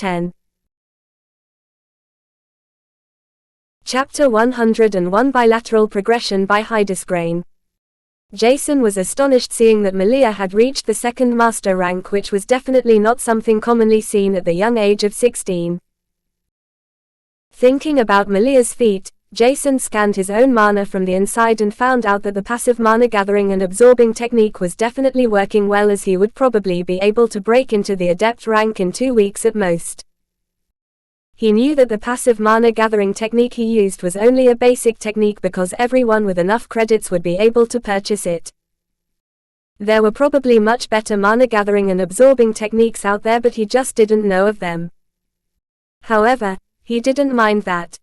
10. Chapter 101 Bilateral Progression by Hydesgrain. Jason was astonished seeing that Malia had reached the second master rank, which was definitely not something commonly seen at the young age of 16. Thinking about Malia's feat, Jason scanned his own mana from the inside and found out that the passive mana gathering and absorbing technique was definitely working well, as he would probably be able to break into the adept rank in 2 weeks at most. He knew that the passive mana gathering technique he used was only a basic technique because everyone with enough credits would be able to purchase it. There were probably much better mana gathering and absorbing techniques out there, but he just didn't know of them. However, he didn't mind that.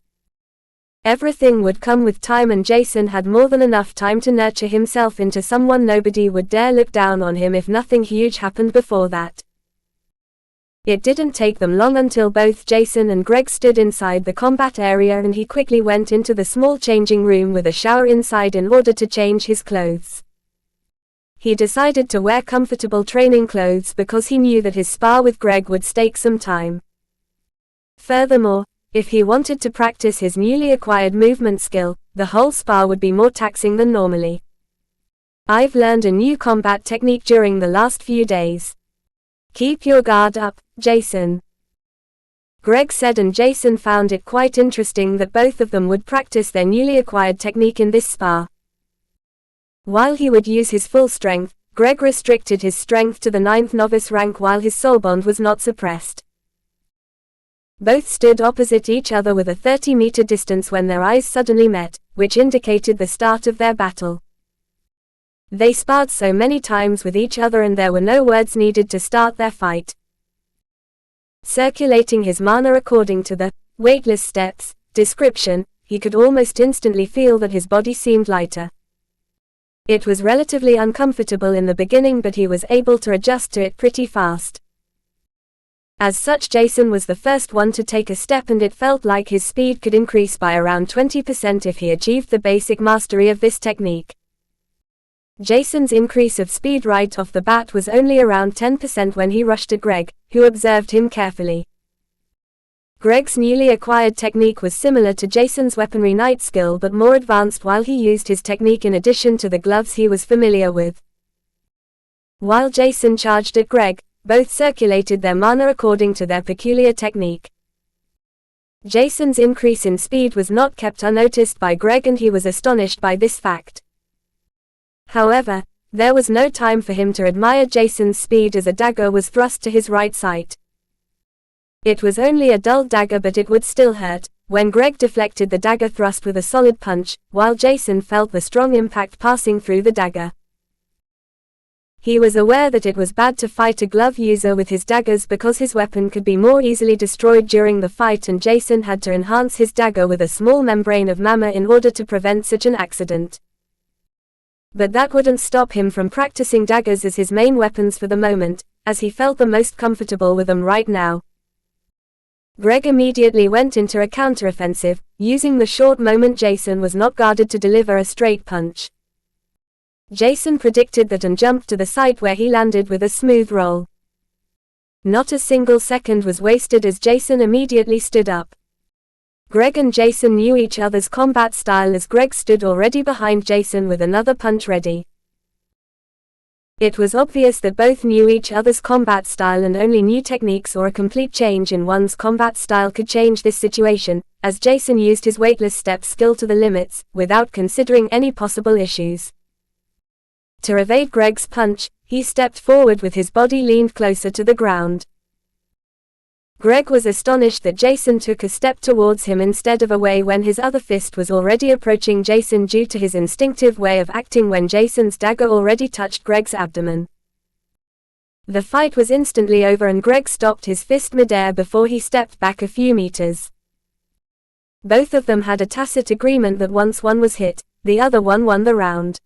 Everything would come with time, and Jason had more than enough time to nurture himself into someone nobody would dare look down on him if nothing huge happened before that. It didn't take them long until both Jason and Greg stood inside the combat area, and he quickly went into the small changing room with a shower inside in order to change his clothes. He decided to wear comfortable training clothes because he knew that his spar with Greg would take some time. Furthermore, if he wanted to practice his newly acquired movement skill, the whole spar would be more taxing than normally. "I've learned a new combat technique during the last few days. Keep your guard up, Jason," Greg said, and Jason found it quite interesting that both of them would practice their newly acquired technique in this spar. While he would use his full strength, Greg restricted his strength to the 9th novice rank while his soul bond was not suppressed. Both stood opposite each other with a 30-meter distance when their eyes suddenly met, which indicated the start of their battle. They sparred so many times with each other and there were no words needed to start their fight. Circulating his mana according to the weightless steps description, he could almost instantly feel that his body seemed lighter. It was relatively uncomfortable in the beginning, but he was able to adjust to it pretty fast. As such, Jason was the first one to take a step, and it felt like his speed could increase by around 20% if he achieved the basic mastery of this technique. Jason's increase of speed right off the bat was only around 10% when he rushed at Greg, who observed him carefully. Greg's newly acquired technique was similar to Jason's weaponry knight skill but more advanced, while he used his technique in addition to the gloves he was familiar with. While Jason charged at Greg, both circulated their mana according to their peculiar technique. Jason's increase in speed was not kept unnoticed by Greg, and he was astonished by this fact. However, there was no time for him to admire Jason's speed as a dagger was thrust to his right side. It was only a dull dagger, but it would still hurt, when Greg deflected the dagger thrust with a solid punch, while Jason felt the strong impact passing through the dagger. He was aware that it was bad to fight a glove user with his daggers because his weapon could be more easily destroyed during the fight, and Jason had to enhance his dagger with a small membrane of mana in order to prevent such an accident. But that wouldn't stop him from practicing daggers as his main weapons for the moment, as he felt the most comfortable with them right now. Greg immediately went into a counteroffensive, using the short moment Jason was not guarded to deliver a straight punch. Jason predicted that and jumped to the side, where he landed with a smooth roll. Not a single second was wasted as Jason immediately stood up. Greg and Jason knew each other's combat style as Greg stood already behind Jason with another punch ready. It was obvious that both knew each other's combat style, and only new techniques or a complete change in one's combat style could change this situation, as Jason used his weightless step skill to the limits, without considering any possible issues. To evade Greg's punch, he stepped forward with his body leaned closer to the ground. Greg was astonished that Jason took a step towards him instead of away when his other fist was already approaching Jason due to his instinctive way of acting when Jason's dagger already touched Greg's abdomen. The fight was instantly over and Greg stopped his fist midair before he stepped back a few meters. Both of them had a tacit agreement that once one was hit, the other one won the round.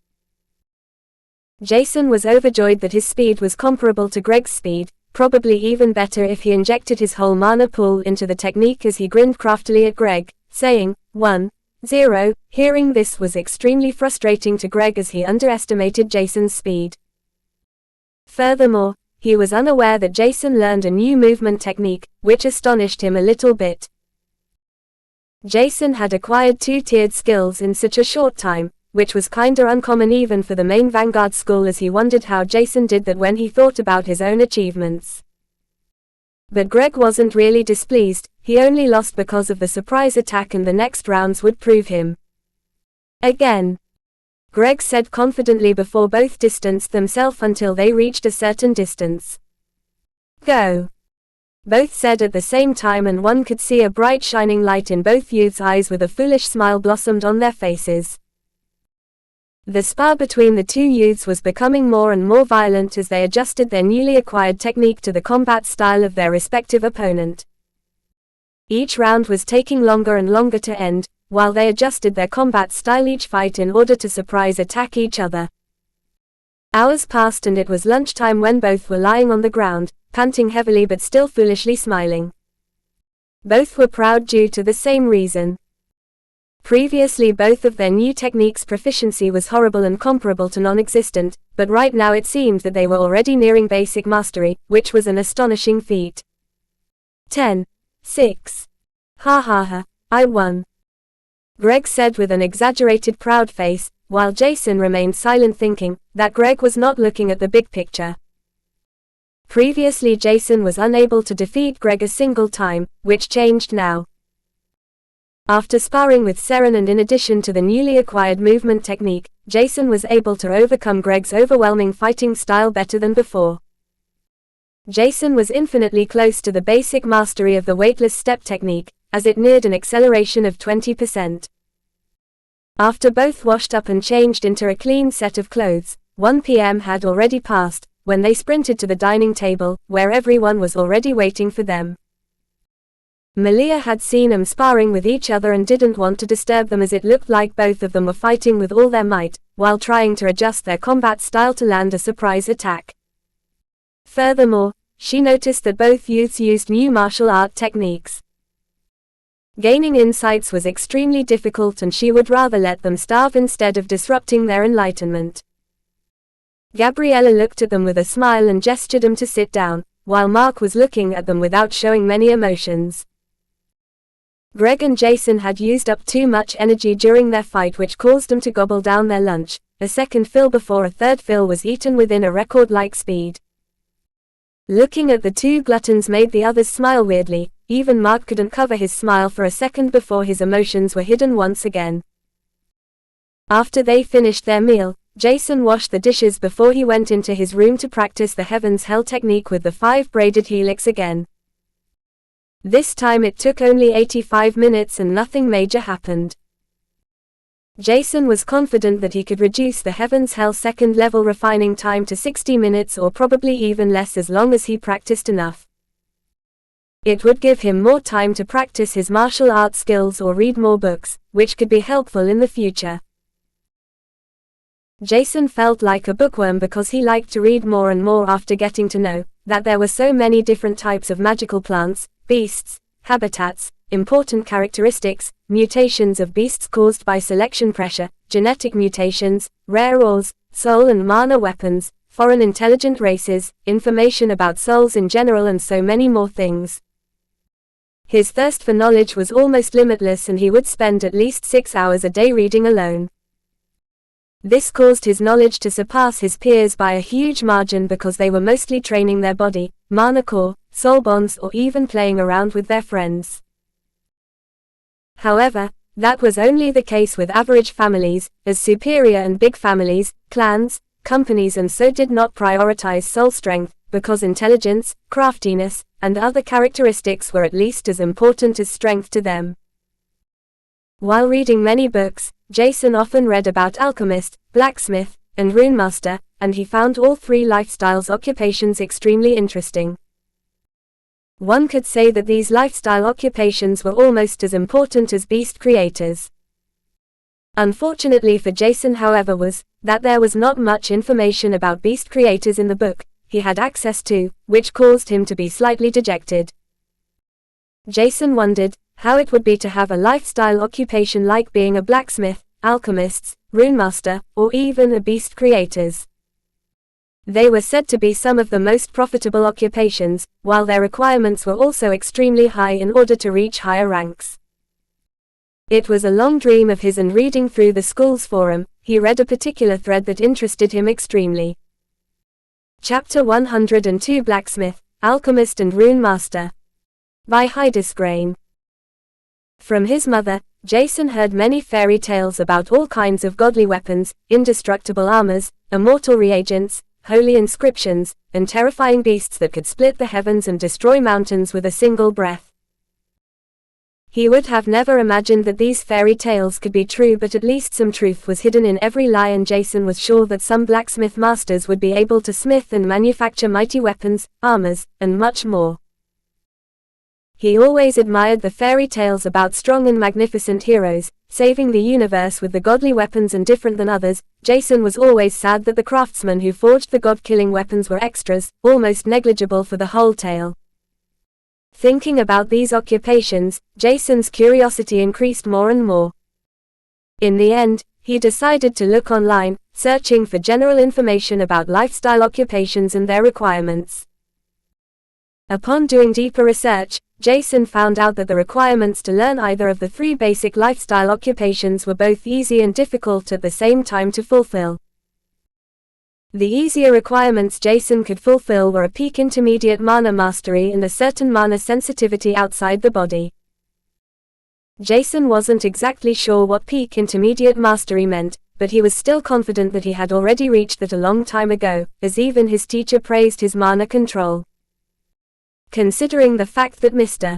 Jason was overjoyed that his speed was comparable to Greg's speed, probably even better if he injected his whole mana pool into the technique as he grinned craftily at Greg, saying, 1-0. Hearing this was extremely frustrating to Greg as he underestimated Jason's speed. Furthermore, he was unaware that Jason learned a new movement technique, which astonished him a little bit. Jason had acquired two-tiered skills in such a short time, which was kinda uncommon even for the main Vanguard school, as he wondered how Jason did that when he thought about his own achievements. But Greg wasn't really displeased, he only lost because of the surprise attack, and the next rounds would prove him. Again, Greg said confidently before both distanced themselves until they reached a certain distance. Go. Both said at the same time, and one could see a bright shining light in both youths' eyes, with a foolish smile blossomed on their faces. The spar between the two youths was becoming more and more violent as they adjusted their newly acquired technique to the combat style of their respective opponent. Each round was taking longer and longer to end, while they adjusted their combat style each fight in order to surprise attack each other. Hours passed and it was lunchtime when both were lying on the ground, panting heavily but still foolishly smiling. Both were proud due to the same reason. Previously both of their new techniques' proficiency was horrible and comparable to non-existent, but right now it seemed that they were already nearing basic mastery, which was an astonishing feat. 10. 6. Ha ha ha, I won. Greg said with an exaggerated proud face, while Jason remained silent, thinking that Greg was not looking at the big picture. Previously Jason was unable to defeat Greg a single time, which changed now. After sparring with Seren and in addition to the newly acquired movement technique, Jason was able to overcome Greg's overwhelming fighting style better than before. Jason was infinitely close to the basic mastery of the weightless step technique, as it neared an acceleration of 20%. After both washed up and changed into a clean set of clothes, 1 p.m. had already passed, when they sprinted to the dining table, where everyone was already waiting for them. Malia had seen them sparring with each other and didn't want to disturb them, as it looked like both of them were fighting with all their might, while trying to adjust their combat style to land a surprise attack. Furthermore, she noticed that both youths used new martial art techniques. Gaining insights was extremely difficult, and she would rather let them starve instead of disrupting their enlightenment. Gabriella looked at them with a smile and gestured them to sit down, while Mark was looking at them without showing many emotions. Greg and Jason had used up too much energy during their fight, which caused them to gobble down their lunch, a second fill before a third fill was eaten within a record-like speed. Looking at the two gluttons made the others smile weirdly. Even Mark couldn't cover his smile for a second before his emotions were hidden once again. After they finished their meal, Jason washed the dishes before he went into his room to practice the Heaven's Hell technique with the 5 braided helix again. This time it took only 85 minutes and nothing major happened. Jason was confident that he could reduce the Heaven's Hell second level refining time to 60 minutes or probably even less, as long as he practiced enough. It would give him more time to practice his martial arts skills or read more books, which could be helpful in the future. Jason felt like a bookworm because he liked to read more and more after getting to know that there were so many different types of magical plants, beasts, habitats, important characteristics, mutations of beasts caused by selection pressure, genetic mutations, rare ores, soul and mana weapons, foreign intelligent races, information about souls in general, and so many more things. His thirst for knowledge was almost limitless, and he would spend at least 6 hours a day reading alone. This caused his knowledge to surpass his peers by a huge margin because they were mostly training their body, mana core, soul bonds, or even playing around with their friends. However, that was only the case with average families, as superior and big families, clans, companies and so did not prioritize soul strength, because intelligence, craftiness, and other characteristics were at least as important as strength to them. While reading many books, Jason often read about alchemist, blacksmith, and runemaster, and he found all 3 lifestyles occupations extremely interesting. One could say that these lifestyle occupations were almost as important as beast creators. Unfortunately for Jason, however, was that there was not much information about beast creators in the book he had access to, which caused him to be slightly dejected. Jason wondered how it would be to have a lifestyle occupation like being a blacksmith, alchemists, runemaster, or even a beast creators. They were said to be some of the most profitable occupations, while their requirements were also extremely high in order to reach higher ranks. It was a long dream of his, and reading through the school's forum, he read a particular thread that interested him extremely. Chapter 102 Blacksmith, Alchemist and Rune Master. By Hydesgrain. From his mother, Jason heard many fairy tales about all kinds of godly weapons, indestructible armors, immortal reagents, holy inscriptions, and terrifying beasts that could split the heavens and destroy mountains with a single breath. He would have never imagined that these fairy tales could be true, but at least some truth was hidden in every lie, and Jason was sure that some blacksmith masters would be able to smith and manufacture mighty weapons, armors, and much more. He always admired the fairy tales about strong and magnificent heroes, saving the universe with the godly weapons, and different than others. Jason was always sad that the craftsmen who forged the god-killing weapons were extras, almost negligible for the whole tale. Thinking about these occupations, Jason's curiosity increased more and more. In the end, he decided to look online, searching for general information about lifestyle occupations and their requirements. Upon doing deeper research, Jason found out that the requirements to learn either of the 3 basic lifestyle occupations were both easy and difficult at the same time to fulfill. The easier requirements Jason could fulfill were a peak intermediate mana mastery and a certain mana sensitivity outside the body. Jason wasn't exactly sure what peak intermediate mastery meant, but he was still confident that he had already reached that a long time ago, as even his teacher praised his mana control. Considering the fact that Mr.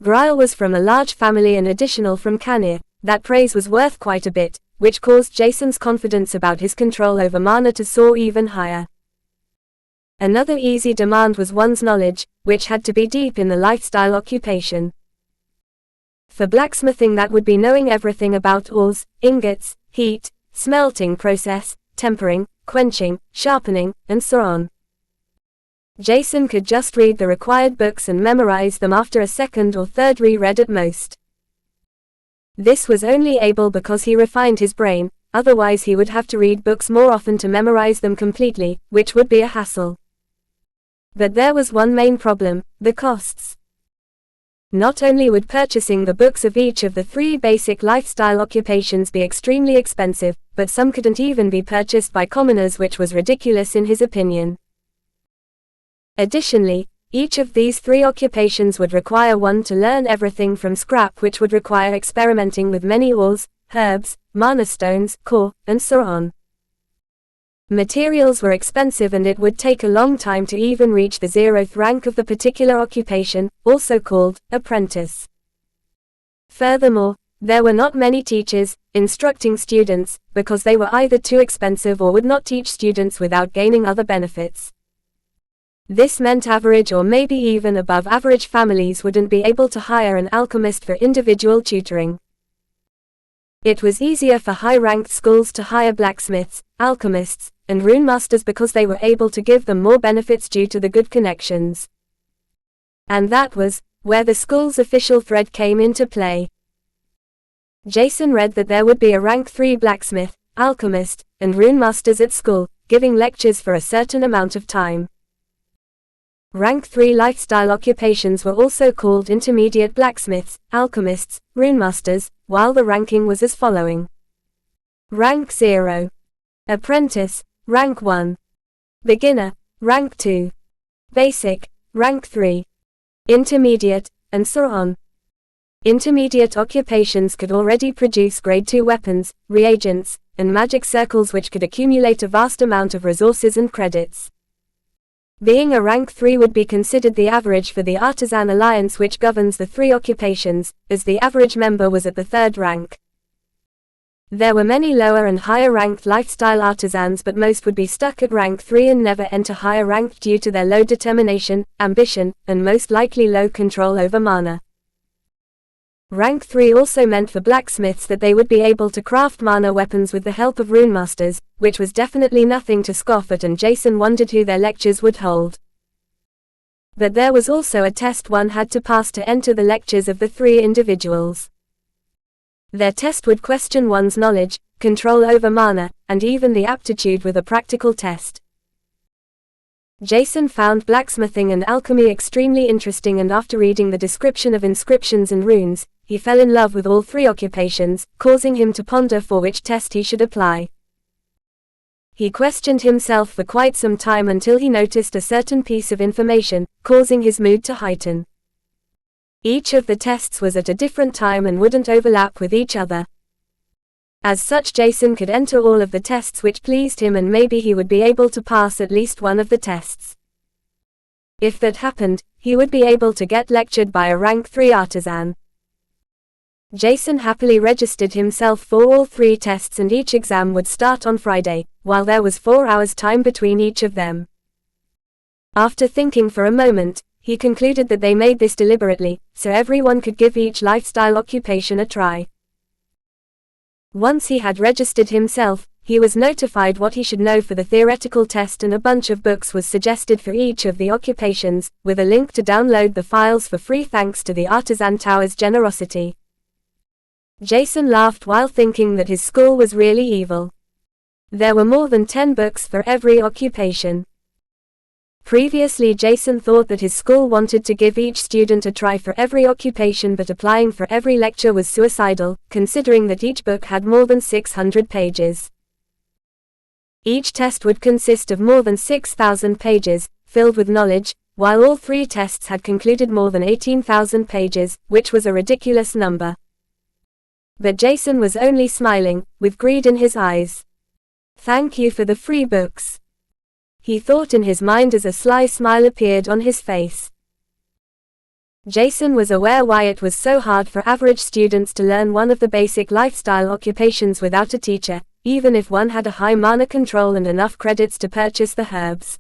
Grail was from a large family and additional from Canir, that praise was worth quite a bit, which caused Jason's confidence about his control over mana to soar even higher. Another easy demand was one's knowledge, which had to be deep in the lifestyle occupation. For blacksmithing, that would be knowing everything about ores, ingots, heat, smelting process, tempering, quenching, sharpening, and so on. Jason could just read the required books and memorize them after a second or third reread at most. This was only able because he refined his brain, otherwise he would have to read books more often to memorize them completely, which would be a hassle. But there was one main problem: the costs. Not only would purchasing the books of each of the 3 basic lifestyle occupations be extremely expensive, but some couldn't even be purchased by commoners, which was ridiculous in his opinion. Additionally, each of these 3 occupations would require one to learn everything from scrap, which would require experimenting with many ores, herbs, mana stones, core, and so on. Materials were expensive, and it would take a long time to even reach the 0th rank of the particular occupation, also called apprentice. Furthermore, there were not many teachers instructing students, because they were either too expensive or would not teach students without gaining other benefits. This meant average or maybe even above average families wouldn't be able to hire an alchemist for individual tutoring. It was easier for high-ranked schools to hire blacksmiths, alchemists, and rune masters because they were able to give them more benefits due to the good connections. And that was where the school's official thread came into play. Jason read that there would be a rank 3 blacksmith, alchemist, and rune masters at school, giving lectures for a certain amount of time. Rank 3 lifestyle occupations were also called intermediate blacksmiths, alchemists, runemasters, while the ranking was as following. Rank 0. Apprentice, Rank 1. Beginner, Rank 2. Basic, Rank 3. Intermediate, and so on. Intermediate occupations could already produce Grade 2 weapons, reagents, and magic circles which could accumulate a vast amount of resources and credits. Being a rank 3 would be considered the average for the Artisan Alliance, which governs the 3 occupations, as the average member was at the 3rd rank. There were many lower and higher ranked lifestyle artisans, but most would be stuck at rank 3 and never enter higher rank due to their low determination, ambition, and most likely low control over mana. Rank 3 also meant for blacksmiths that they would be able to craft mana weapons with the help of runemasters, which was definitely nothing to scoff at, and Jason wondered who their lectures would hold. But there was also a test one had to pass to enter the lectures of the 3 individuals. Their test would question one's knowledge, control over mana, and even the aptitude with a practical test. Jason found blacksmithing and alchemy extremely interesting, and after reading the description of inscriptions and runes, he fell in love with all three occupations, causing him to ponder for which test he should apply. He questioned himself for quite some time until he noticed a certain piece of information, causing his mood to heighten. Each of the tests was at a different time and wouldn't overlap with each other. As such, Jason could enter all of the tests which pleased him, and maybe he would be able to pass at least one of the tests. If that happened, he would be able to get lectured by a rank 3 artisan. Jason happily registered himself for all 3 tests, and each exam would start on Friday, while there was 4 hours time between each of them. After thinking for a moment, he concluded that they made this deliberately, so everyone could give each lifestyle occupation a try. Once he had registered himself, he was notified what he should know for the theoretical test, and a bunch of books was suggested for each of the occupations, with a link to download the files for free thanks to the Artisan Tower's generosity. Jason laughed while thinking that his school was really evil. There were more than 10 books for every occupation. Previously, Jason thought that his school wanted to give each student a try for every occupation, but applying for every lecture was suicidal, considering that each book had more than 600 pages. Each test would consist of more than 6,000 pages, filled with knowledge, while all 3 tests had concluded more than 18,000 pages, which was a ridiculous number. But Jason was only smiling, with greed in his eyes. "Thank you for the free books," he thought in his mind as a sly smile appeared on his face. Jason was aware why it was so hard for average students to learn one of the basic lifestyle occupations without a teacher, even if one had a high mana control and enough credits to purchase the herbs.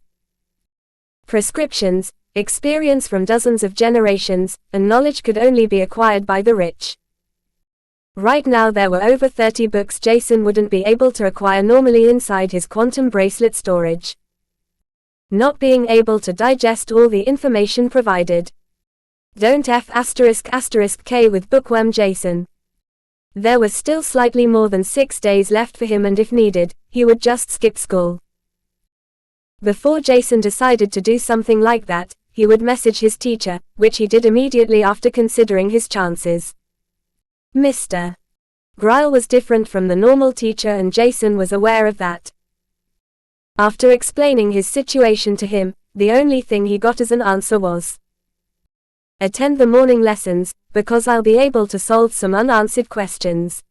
Prescriptions, experience from dozens of generations, and knowledge could only be acquired by the rich. Right now there were over 30 books Jason wouldn't be able to acquire normally inside his quantum bracelet storage. Not being able to digest all the information provided. Don't F***K with bookworm Jason. There was still slightly more than 6 days left for him, and if needed, he would just skip school. Before Jason decided to do something like that, he would message his teacher, which he did immediately after considering his chances. Mr. Gryle was different from the normal teacher, and Jason was aware of that. After explaining his situation to him, the only thing he got as an answer was, "Attend the morning lessons, because I'll be able to solve some unanswered questions.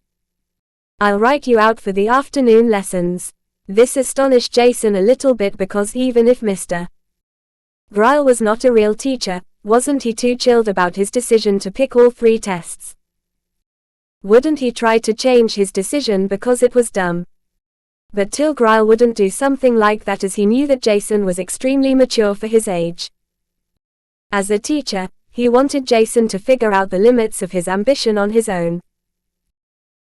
I'll write you out for the afternoon lessons." This astonished Jason a little bit, because even if Mr. Gryle was not a real teacher, wasn't he too chilled about his decision to pick all 3 tests? Wouldn't he try to change his decision because it was dumb? But Till Gryle wouldn't do something like that, as he knew that Jason was extremely mature for his age. As a teacher, he wanted Jason to figure out the limits of his ambition on his own.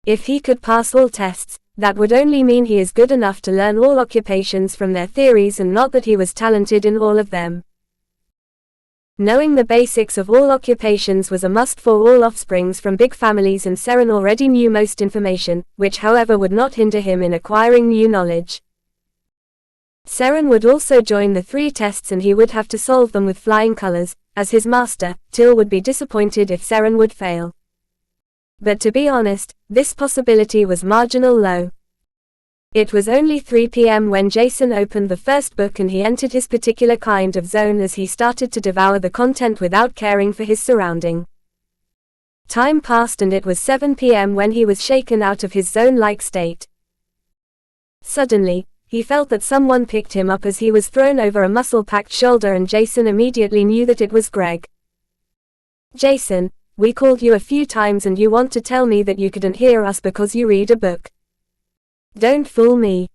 If he could pass all tests, that would only mean he is good enough to learn all occupations from their theories, and not that he was talented in all of them. Knowing the basics of all occupations was a must for all offsprings from big families, and Seren already knew most information, which however would not hinder him in acquiring new knowledge. Seren would also join the 3 tests, and he would have to solve them with flying colors. As his master, Till would be disappointed if Seren would fail. But to be honest, this possibility was marginal low. It was only 3 p.m. when Jason opened the first book, and he entered his particular kind of zone as he started to devour the content without caring for his surrounding. Time passed, and it was 7 p.m. when he was shaken out of his zone-like state. Suddenly, he felt that someone picked him up as he was thrown over a muscle-packed shoulder, and Jason immediately knew that it was Greg. "Jason, we called you a few times and you want to tell me that you couldn't hear us because you read a book. Don't fool me,"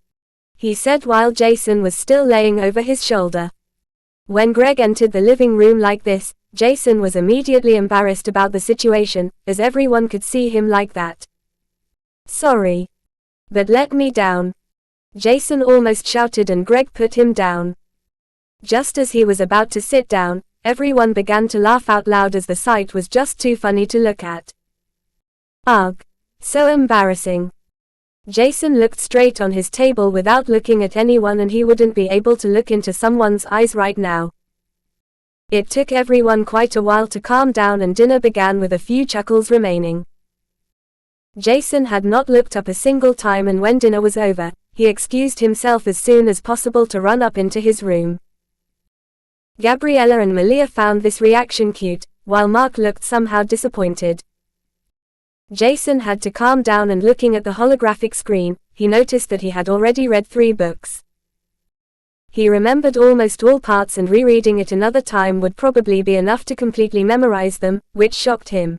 he said while Jason was still laying over his shoulder. When Greg entered the living room like this, Jason was immediately embarrassed about the situation, as everyone could see him like that. "Sorry. But let me down," Jason almost shouted, and Greg put him down. Just as he was about to sit down, everyone began to laugh out loud, as the sight was just too funny to look at. "Ugh. So embarrassing." Jason looked straight on his table without looking at anyone, and he wouldn't be able to look into someone's eyes right now. It took everyone quite a while to calm down, and dinner began with a few chuckles remaining. Jason had not looked up a single time, and when dinner was over, he excused himself as soon as possible to run up into his room. Gabriella and Malia found this reaction cute, while Mark looked somehow disappointed. Jason had to calm down, and looking at the holographic screen, he noticed that he had already read 3 books. He remembered almost all parts, and rereading it another time would probably be enough to completely memorize them, which shocked him.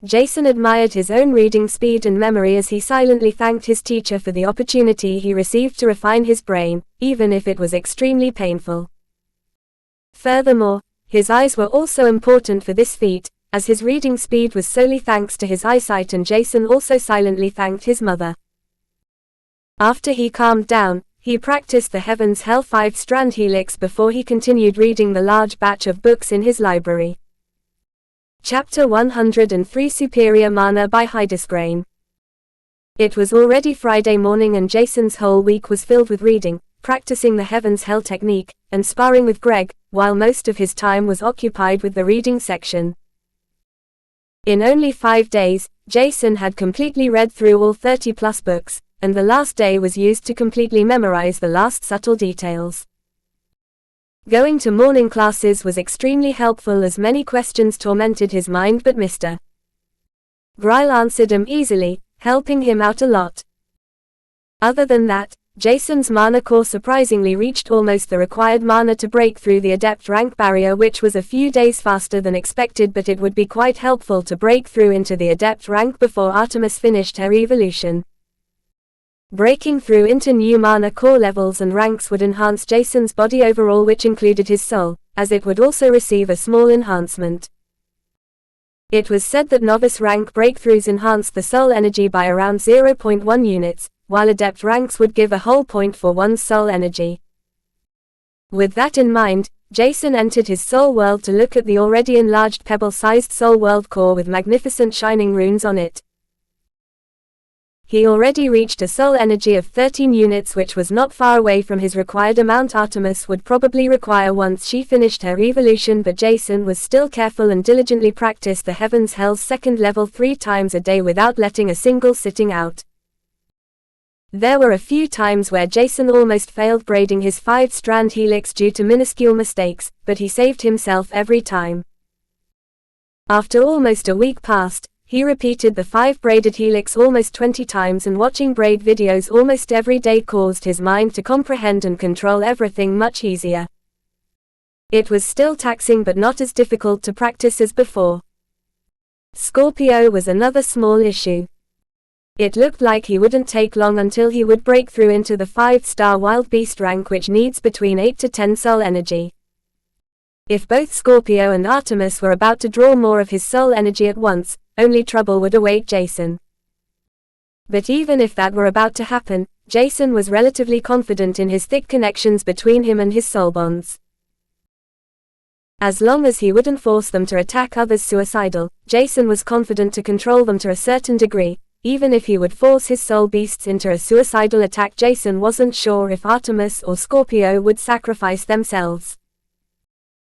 Jason admired his own reading speed and memory as he silently thanked his teacher for the opportunity he received to refine his brain, even if it was extremely painful. Furthermore, his eyes were also important for this feat, as his reading speed was solely thanks to his eyesight, and Jason also silently thanked his mother. After he calmed down, he practiced the Heaven's Hell 5-strand helix before he continued reading the large batch of books in his library. Chapter 103, Superior Mana by Hydesgrain. It was already Friday morning, and Jason's whole week was filled with reading, practicing the Heaven's Hell technique, and sparring with Greg, while most of his time was occupied with the reading section. In only 5 days, Jason had completely read through all 30+ books, and the last day was used to completely memorize the last subtle details. Going to morning classes was extremely helpful, as many questions tormented his mind, but Mr. Gryle answered them easily, helping him out a lot. Other than that, Jason's mana core surprisingly reached almost the required mana to break through the adept rank barrier, which was a few days faster than expected, but it would be quite helpful to break through into the adept rank before Artemis finished her evolution. Breaking through into new mana core levels and ranks would enhance Jason's body overall, which included his soul, as it would also receive a small enhancement. It was said that novice rank breakthroughs enhanced the soul energy by around 0.1 units, while adept ranks would give a whole point for one's soul energy. With that in mind, Jason entered his soul world to look at the already enlarged pebble-sized soul world core with magnificent shining runes on it. He already reached a soul energy of 13 units, which was not far away from his required amount Artemis would probably require once she finished her evolution, but Jason was still careful and diligently practiced the Heaven's Hell's second level 3 times a day without letting a single sitting out. There were a few times where Jason almost failed braiding his 5-strand helix due to minuscule mistakes, but he saved himself every time. After almost a week passed, he repeated the 5-braided helix almost 20 times, and watching braid videos almost every day caused his mind to comprehend and control everything much easier. It was still taxing, but not as difficult to practice as before. Scorpio was another small issue. It looked like he wouldn't take long until he would break through into the 5-star wild beast rank, which needs between 8 to 10 soul energy. If both Scorpio and Artemis were about to draw more of his soul energy at once, only trouble would await Jason. But even if that were about to happen, Jason was relatively confident in his thick connections between him and his soul bonds. As long as he wouldn't force them to attack others suicidal, Jason was confident to control them to a certain degree. Even if he would force his soul beasts into a suicidal attack, Jason wasn't sure if Artemis or Scorpio would sacrifice themselves.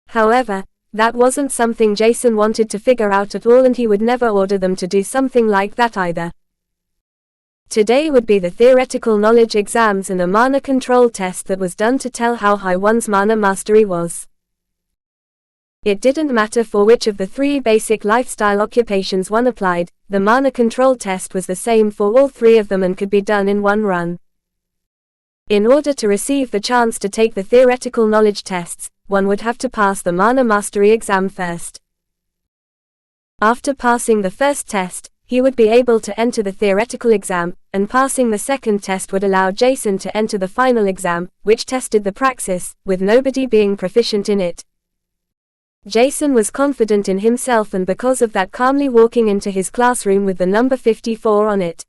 However, that wasn't something Jason wanted to figure out at all, and he would never order them to do something like that either. Today would be the theoretical knowledge exams and a mana control test that was done to tell how high one's mana mastery was. It didn't matter for which of the 3 basic lifestyle occupations one applied, the mana control test was the same for all 3 of them and could be done in one run. In order to receive the chance to take the theoretical knowledge tests, one would have to pass the mana mastery exam first. After passing the first test, he would be able to enter the theoretical exam, and passing the second test would allow Jason to enter the final exam, which tested the praxis, with nobody being proficient in it. Jason was confident in himself, and because of that calmly walking into his classroom with the number 54 on it.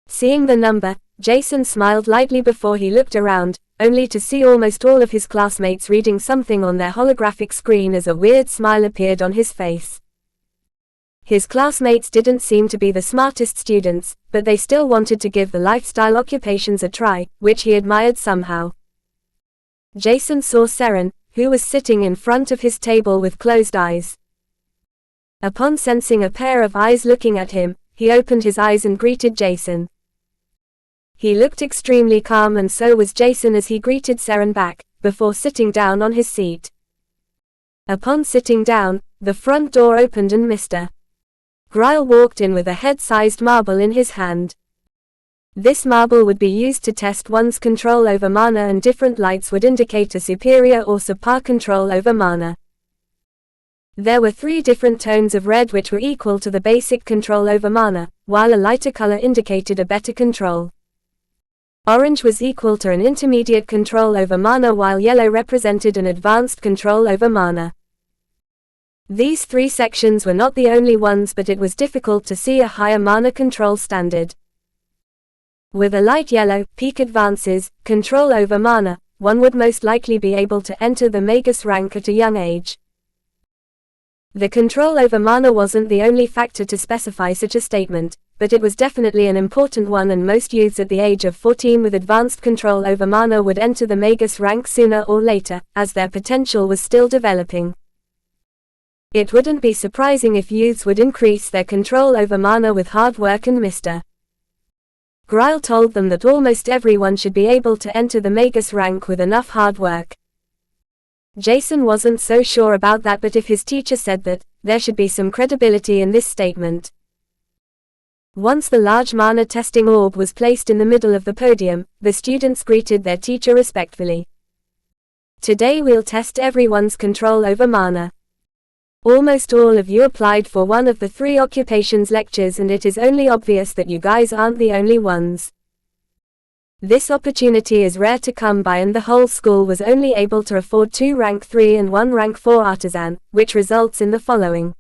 Seeing the number, Jason smiled lightly before he looked around, only to see almost all of his classmates reading something on their holographic screen as a weird smile appeared on his face. His classmates didn't seem to be the smartest students, but they still wanted to give the lifestyle occupations a try, which he admired somehow. Jason saw Seren, who was sitting in front of his table with closed eyes. Upon sensing a pair of eyes looking at him, he opened his eyes and greeted Jason. He looked extremely calm, and so was Jason as he greeted Seren back, before sitting down on his seat. Upon sitting down, the front door opened and Mr. Gryle walked in with a head-sized marble in his hand. This marble would be used to test one's control over mana, and different lights would indicate a superior or subpar control over mana. There were 3 different tones of red which were equal to the basic control over mana, while a lighter color indicated a better control. Orange was equal to an intermediate control over mana, while yellow represented an advanced control over mana. These 3 sections were not the only ones, but it was difficult to see a higher mana control standard. With a light yellow, peak advances, control over mana, one would most likely be able to enter the Magus rank at a young age. The control over mana wasn't the only factor to specify such a statement, but it was definitely an important one, and most youths at the age of 14 with advanced control over mana would enter the Magus rank sooner or later, as their potential was still developing. It wouldn't be surprising if youths would increase their control over mana with hard work, and Mr. Gryle told them that almost everyone should be able to enter the Magus rank with enough hard work. Jason wasn't so sure about that, but if his teacher said that, there should be some credibility in this statement. Once the large mana testing orb was placed in the middle of the podium, the students greeted their teacher respectfully. Today we'll test everyone's control over mana. Almost all of you applied for one of the 3 occupations lectures, and it is only obvious that you guys aren't the only ones. This opportunity is rare to come by, and the whole school was only able to afford 2 rank 3 and 1 rank 4 artisan, which results in the following.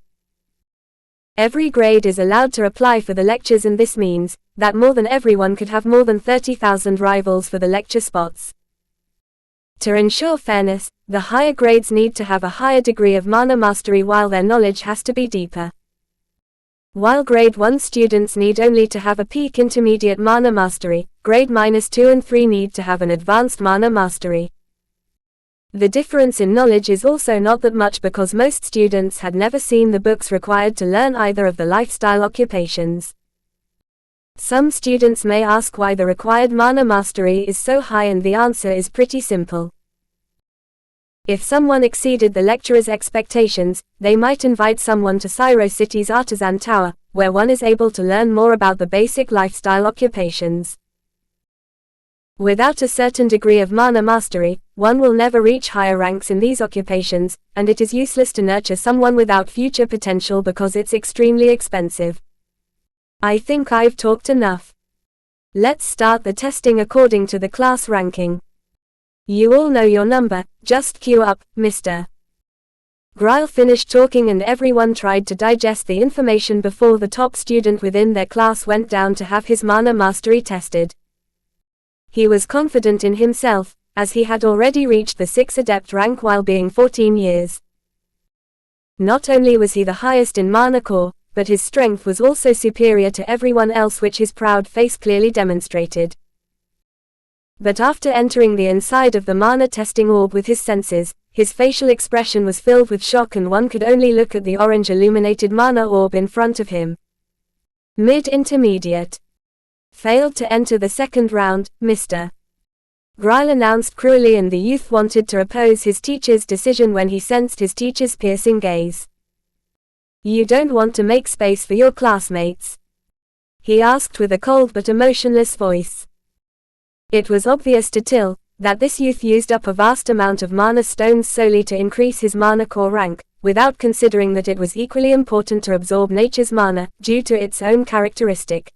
Every grade is allowed to apply for the lectures, and this means that more than everyone could have more than 30,000 rivals for the lecture spots. To ensure fairness, the higher grades need to have a higher degree of mana mastery, while their knowledge has to be deeper. While grade 1 students need only to have a peak intermediate mana mastery, grade -2 and 3 need to have an advanced mana mastery. The difference in knowledge is also not that much, because most students had never seen the books required to learn either of the lifestyle occupations. Some students may ask why the required mana mastery is so high, and the answer is pretty simple. If someone exceeded the lecturer's expectations, they might invite someone to Syro City's Artisan Tower, where one is able to learn more about the basic lifestyle occupations. Without a certain degree of mana mastery, one will never reach higher ranks in these occupations, and it is useless to nurture someone without future potential because it's extremely expensive. I think I've talked enough. Let's start the testing according to the class ranking. You all know your number, just queue up, Mr. Gryle finished talking, and everyone tried to digest the information before the top student within their class went down to have his mana mastery tested. He was confident in himself, as he had already reached the 6 adept rank while being 14 years. Not only was he the highest in mana core, but his strength was also superior to everyone else, which his proud face clearly demonstrated. But after entering the inside of the mana testing orb with his senses, his facial expression was filled with shock, and one could only look at the orange illuminated mana orb in front of him. Mid-intermediate. Failed to enter the second round, Mr. Gryle announced cruelly, and the youth wanted to oppose his teacher's decision when he sensed his teacher's piercing gaze. You don't want to make space for your classmates? He asked with a cold but emotionless voice. It was obvious to Till that this youth used up a vast amount of mana stones solely to increase his mana core rank, without considering that it was equally important to absorb nature's mana, due to its own characteristic.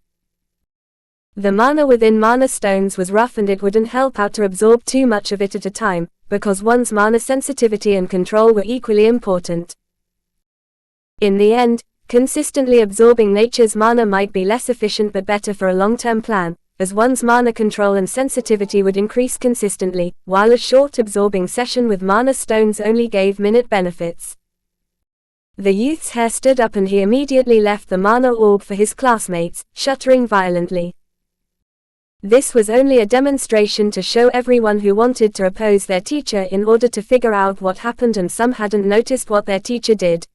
The mana within mana stones was rough, and it wouldn't help out to absorb too much of it at a time, because one's mana sensitivity and control were equally important. In the end, consistently absorbing nature's mana might be less efficient but better for a long-term plan, as one's mana control and sensitivity would increase consistently, while a short absorbing session with mana stones only gave minute benefits. The youth's hair stood up and he immediately left the mana orb for his classmates, shuddering violently. This was only a demonstration to show everyone who wanted to oppose their teacher in order to figure out what happened, and some hadn't noticed what their teacher did.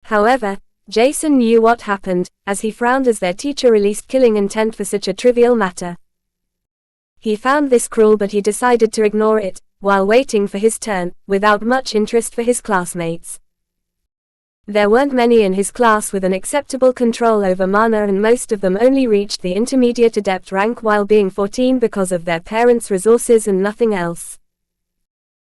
However, Jason knew what happened, as he frowned as their teacher released killing intent for such a trivial matter. He found this cruel, but he decided to ignore it, while waiting for his turn, without much interest for his classmates. There weren't many in his class with an acceptable control over mana, and most of them only reached the intermediate adept rank while being 14 because of their parents' resources and nothing else.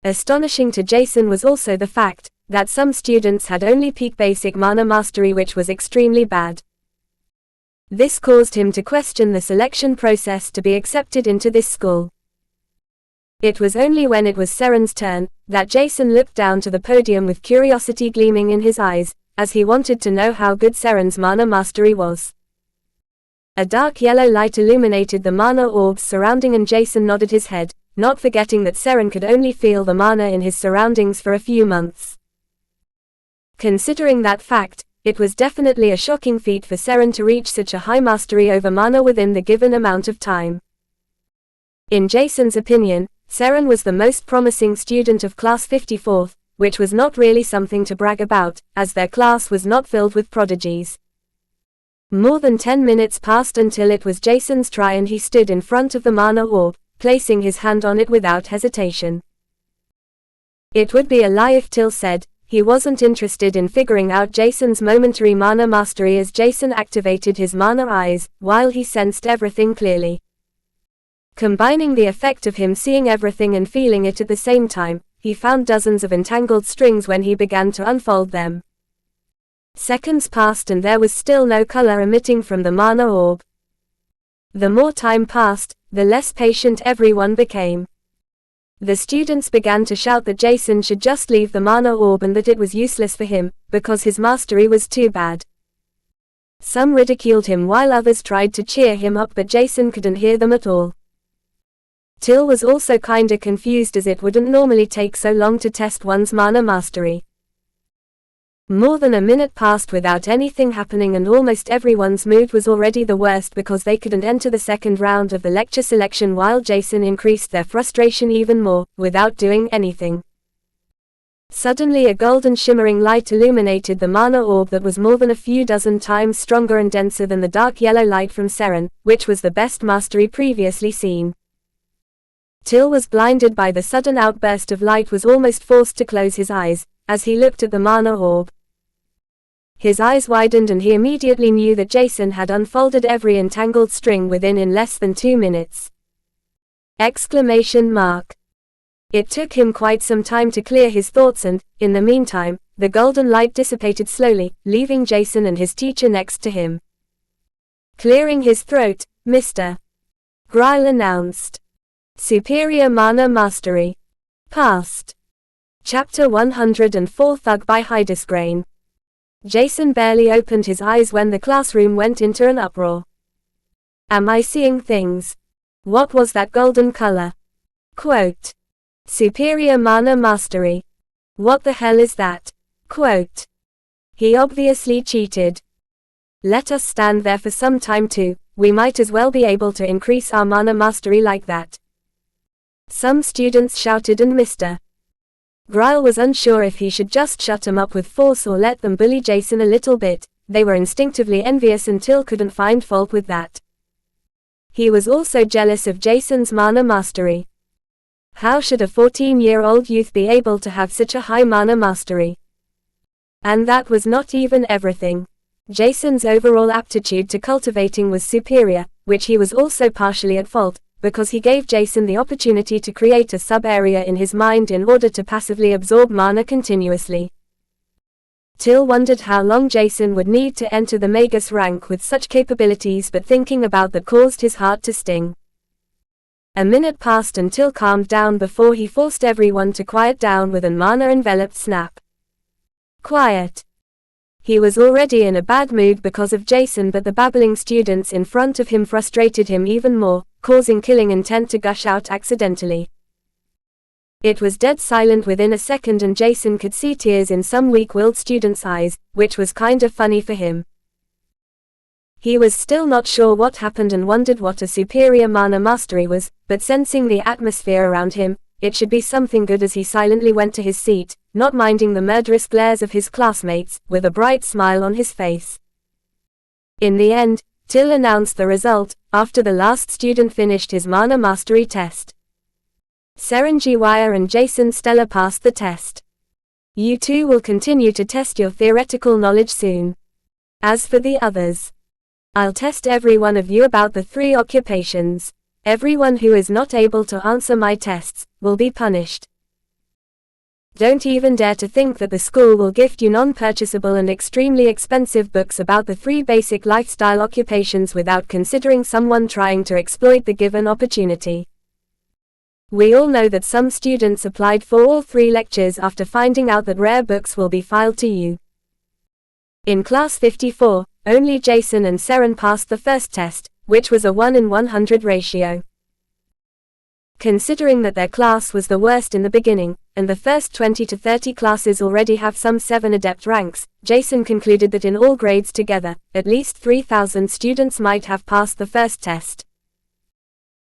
Astonishing to Jason was also the fact that some students had only peak basic mana mastery, which was extremely bad. This caused him to question the selection process to be accepted into this school. It was only when it was Seren's turn that Jason looked down to the podium with curiosity gleaming in his eyes, as he wanted to know how good Seren's mana mastery was. A dark yellow light illuminated the mana orbs surrounding, and Jason nodded his head, not forgetting that Seren could only feel the mana in his surroundings for a few months. Considering that fact, it was definitely a shocking feat for Seren to reach such a high mastery over mana within the given amount of time. In Jason's opinion, Seren was the most promising student of class 54th, which was not really something to brag about, as their class was not filled with prodigies. More than 10 minutes passed until it was Jason's try, and he stood in front of the mana orb, placing his hand on it without hesitation. It would be a lie if Till said he wasn't interested in figuring out Jason's momentary mana mastery, as Jason activated his mana eyes, while he sensed everything clearly. Combining the effect of him seeing everything and feeling it at the same time, he found dozens of entangled strings when he began to unfold them. Seconds passed and there was still no color emitting from the mana orb. The more time passed, the less patient everyone became. The students began to shout that Jason should just leave the mana orb and that it was useless for him, because his mastery was too bad. Some ridiculed him while others tried to cheer him up, but Jason couldn't hear them at all. Till was also kinda confused, as it wouldn't normally take so long to test one's mana mastery. More than a minute passed without anything happening, and almost everyone's mood was already the worst because they couldn't enter the second round of the lecture selection, while Jason increased their frustration even more, without doing anything. Suddenly a golden shimmering light illuminated the mana orb that was more than a few dozen times stronger and denser than the dark yellow light from Seren, which was the best mastery previously seen. Till was blinded by the sudden outburst of light, was almost forced to close his eyes as he looked at the mana orb. His eyes widened and he immediately knew that Jason had unfolded every entangled string within in less than 2 minutes. Exclamation mark. It took him quite some time to clear his thoughts, and, in the meantime, the golden light dissipated slowly, leaving Jason and his teacher next to him. Clearing his throat, Mr. Grile announced. Superior Mana Mastery. Passed. Chapter 104, Thug by Hydesgrain. Jason barely opened his eyes when the classroom went into an uproar. Am I seeing things? What was that golden color? Quote. Superior Mana Mastery. What the hell is that? Quote. He obviously cheated. Let us stand there for some time too, we might as well be able to increase our mana mastery like that. Some students shouted, and Mr. Grile was unsure if he should just shut them up with force or let them bully Jason a little bit. They were instinctively envious, and Till couldn't find fault with that. He was also jealous of Jason's mana mastery. How should a 14-year-old youth be able to have such a high mana mastery? And that was not even everything. Jason's overall aptitude to cultivating was superior, which he was also partially at fault, because he gave Jason the opportunity to create a sub-area in his mind in order to passively absorb mana continuously. Till wondered how long Jason would need to enter the Magus rank with such capabilities, but thinking about that caused his heart to sting. A minute passed and Till calmed down before he forced everyone to quiet down with an mana-enveloped snap. Quiet. He was already in a bad mood because of Jason, but the babbling students in front of him frustrated him even more, causing killing intent to gush out accidentally. It was dead silent within a second, and Jason could see tears in some weak-willed student's eyes, which was kind of funny for him. He was still not sure what happened and wondered what a superior mana mastery was, but sensing the atmosphere around him, it should be something good as he silently went to his seat, not minding the murderous glares of his classmates, with a bright smile on his face. In the end, Till announced the result, after the last student finished his mana mastery test. Seren Jiwaya and Jason Stella passed the test. You two will continue to test your theoretical knowledge soon. As for the others, I'll test every one of you about the 3 occupations. Everyone who is not able to answer my tests will be punished. Don't even dare to think that the school will gift you non-purchasable and extremely expensive books about the 3 basic lifestyle occupations without considering someone trying to exploit the given opportunity. We all know that some students applied for all 3 lectures after finding out that rare books will be filed to you. In class 54, only Jason and Seren passed the first test, which was a 1 in 100 ratio. Considering that their class was the worst in the beginning, and the first 20 to 30 classes already have some 7 adept ranks, Jason concluded that in all grades together, at least 3,000 students might have passed the first test.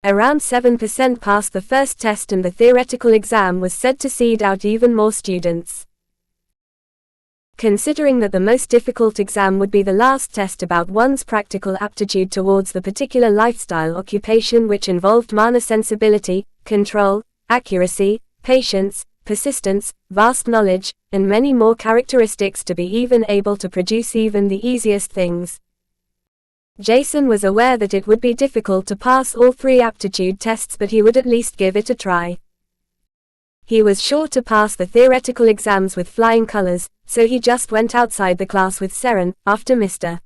Around 7% passed the first test, and the theoretical exam was said to seed out even more students. Considering that the most difficult exam would be the last test about one's practical aptitude towards the particular lifestyle occupation, which involved mana sensibility, control, accuracy, patience, persistence, vast knowledge, and many more characteristics to be even able to produce even the easiest things, Jason was aware that it would be difficult to pass all 3 aptitude tests, but he would at least give it a try. He was sure to pass the theoretical exams with flying colors, so he just went outside the class with Seren, after Mr.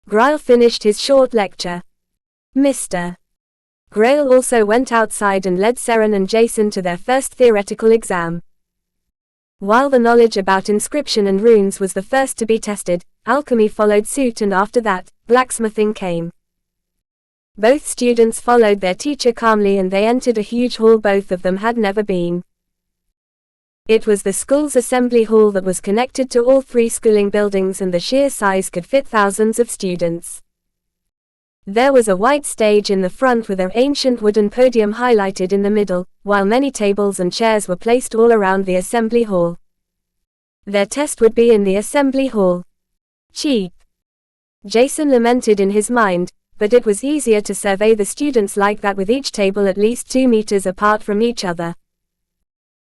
Grail finished his short lecture. Mr. Grail also went outside and led Seren and Jason to their first theoretical exam. While the knowledge about inscription and runes was the first to be tested, alchemy followed suit, and after that, blacksmithing came. Both students followed their teacher calmly, and they entered a huge hall both of them had never been. It was the school's assembly hall that was connected to all 3 schooling buildings, and the sheer size could fit thousands of students. There was a white stage in the front with an ancient wooden podium highlighted in the middle, while many tables and chairs were placed all around the assembly hall. Their test would be in the assembly hall. Cheap. Jason lamented in his mind, but it was easier to survey the students like that with each table at least 2 meters apart from each other.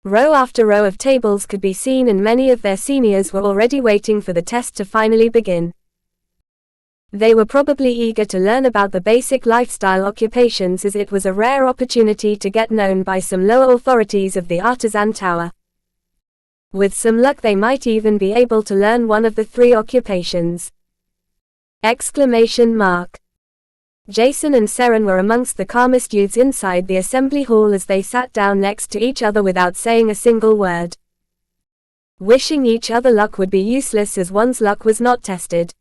Row after row of tables could be seen, and many of their seniors were already waiting for the test to finally begin. They were probably eager to learn about the basic lifestyle occupations, as it was a rare opportunity to get known by some lower authorities of the Artisan Tower. With some luck they might even be able to learn one of the 3 occupations. Exclamation mark. Jason and Seren were amongst the calmest youths inside the assembly hall as they sat down next to each other without saying a single word. Wishing each other luck would be useless, as one's luck was not tested.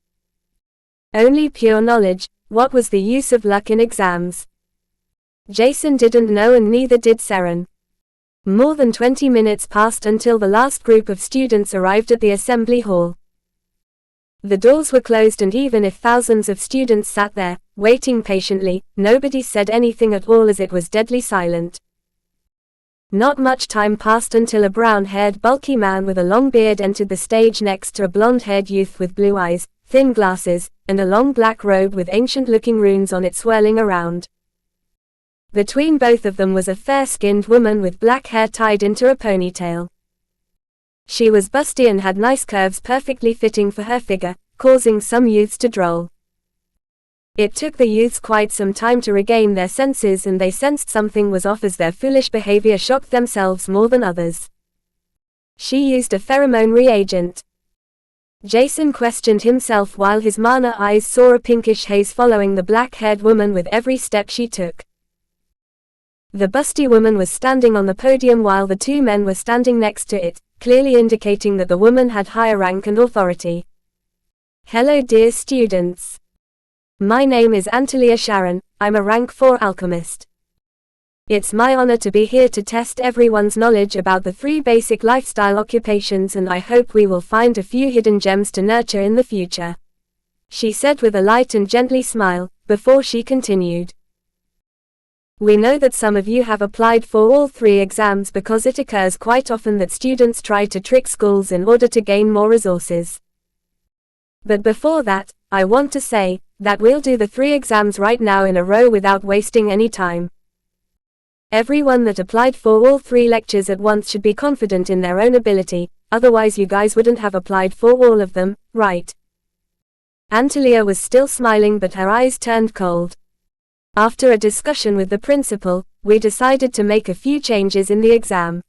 Only pure knowledge. What was the use of luck in exams? Jason didn't know, and neither did Seren. More than 20 minutes passed until the last group of students arrived at the assembly hall. The doors were closed, and even if thousands of students sat there, waiting patiently, nobody said anything at all, as it was deadly silent. Not much time passed until a brown-haired bulky man with a long beard entered the stage next to a blonde-haired youth with blue eyes, thin glasses, and a long black robe with ancient-looking runes on it swirling around. Between both of them was a fair-skinned woman with black hair tied into a ponytail. She was busty and had nice curves perfectly fitting for her figure, causing some youths to droll. It took the youths quite some time to regain their senses, and they sensed something was off as their foolish behavior shocked themselves more than others. She used a pheromone reagent. Jason questioned himself while his mana eyes saw a pinkish haze following the black-haired woman with every step she took. The busty woman was standing on the podium while the 2 men were standing next to it, clearly indicating that the woman had higher rank and authority. Hello dear students. My name is Antalia Sharon, I'm a rank 4 alchemist. It's my honor to be here to test everyone's knowledge about the 3 basic lifestyle occupations, and I hope we will find a few hidden gems to nurture in the future," she said with a light and gently smile, before she continued. "We know that some of you have applied for all 3 exams because it occurs quite often that students try to trick schools in order to gain more resources. But before that, I want to say that we'll do the 3 exams right now in a row without wasting any time. Everyone that applied for all 3 lectures at once should be confident in their own ability, otherwise you guys wouldn't have applied for all of them, right?" Antalya was still smiling, but her eyes turned cold. After a discussion with the principal, we decided to make a few changes in the exam.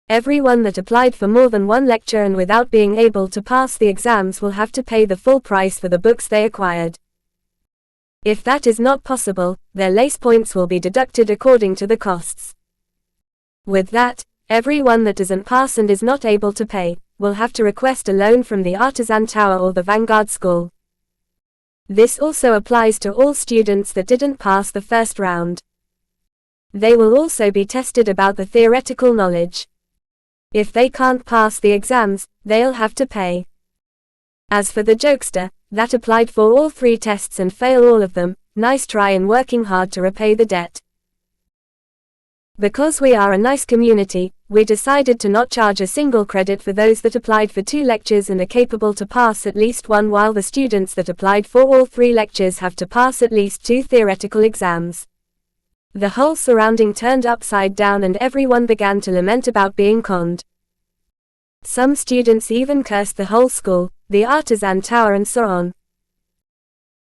Everyone that applied for more than 1 lecture and without being able to pass the exams will have to pay the full price for the books they acquired. If that is not possible, their LACE points will be deducted according to the costs. With that, everyone that doesn't pass and is not able to pay will have to request a loan from the Artisan Tower or the Vanguard School. This also applies to all students that didn't pass the first round. They will also be tested about the theoretical knowledge. If they can't pass the exams, they'll have to pay. As for the jokester that applied for all 3 tests and failed all of them, nice try in working hard to repay the debt. Because we are a nice community, we decided to not charge a single credit for those that applied for 2 lectures and are capable to pass at least 1, while the students that applied for all 3 lectures have to pass at least 2 theoretical exams. The whole surrounding turned upside down and everyone began to lament about being conned. Some students even cursed the whole school, the Artisan Tower, and so on.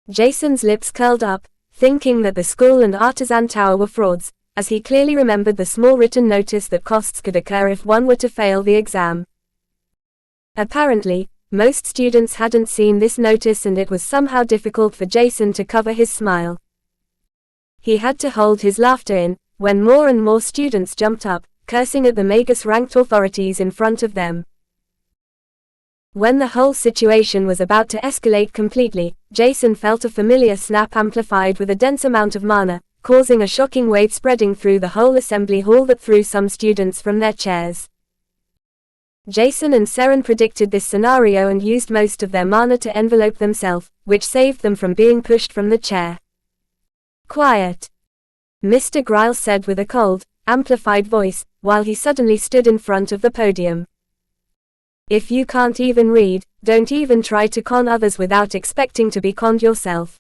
Jason's lips curled up, thinking that the school and Artisan Tower were frauds, as he clearly remembered the small written notice that costs could occur if one were to fail the exam. Apparently, most students hadn't seen this notice, and it was somehow difficult for Jason to cover his smile. He had to hold his laughter in, when more and more students jumped up, cursing at the Magus-ranked authorities in front of them. When the whole situation was about to escalate completely, Jason felt a familiar snap amplified with a dense amount of mana, causing a shocking wave spreading through the whole assembly hall that threw some students from their chairs. Jason and Seren predicted this scenario and used most of their mana to envelope themselves, which saved them from being pushed from the chair. "Quiet," Mr. Griles said with a cold, amplified voice, while he suddenly stood in front of the podium. "If you can't even read, don't even try to con others without expecting to be conned yourself.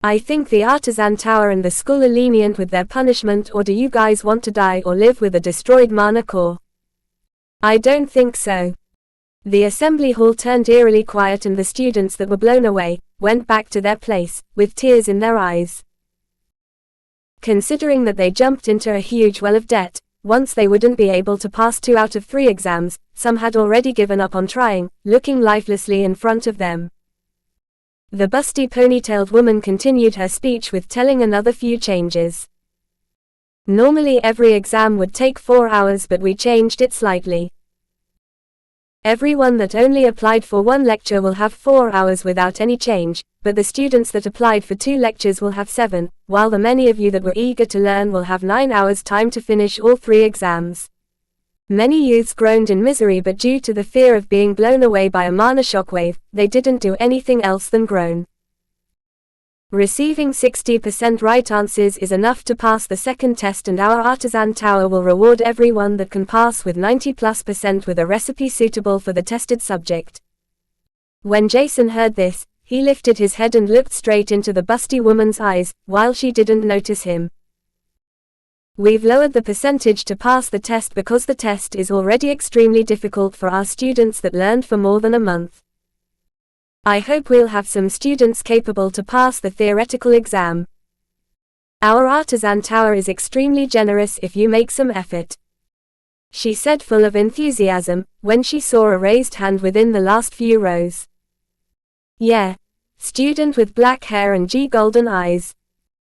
I think the Artisan Tower and the school are lenient with their punishment, or do you guys want to die or live with a destroyed mana core? I don't think so." The assembly hall turned eerily quiet, and the students that were blown away went back to their place, with tears in their eyes. Considering that they jumped into a huge well of debt, once they wouldn't be able to pass 2 out of 3 exams, some had already given up on trying, looking lifelessly in front of them. The busty ponytailed woman continued her speech with telling another few changes. "Normally every exam would take 4 hours, but we changed it slightly. Everyone that only applied for 1 lecture will have 4 hours without any change, but the students that applied for 2 lectures will have 7, while the many of you that were eager to learn will have 9 hours time to finish all 3 exams." Many youths groaned in misery, but due to the fear of being blown away by a mana shockwave, they didn't do anything else than groan. Receiving 60% right answers is enough to pass the second test, and our Artisan Tower will reward everyone that can pass with 90+% with a recipe suitable for the tested subject. When Jason heard this, he lifted his head and looked straight into the busty woman's eyes, while she didn't notice him. "We've lowered the percentage to pass the test because the test is already extremely difficult for our students that learned for more than a month. I hope we'll have some students capable to pass the theoretical exam. Our Artisan Tower is extremely generous if you make some effort," she said full of enthusiasm, when she saw a raised hand within the last few rows. "Yeah. Student with black hair and golden eyes.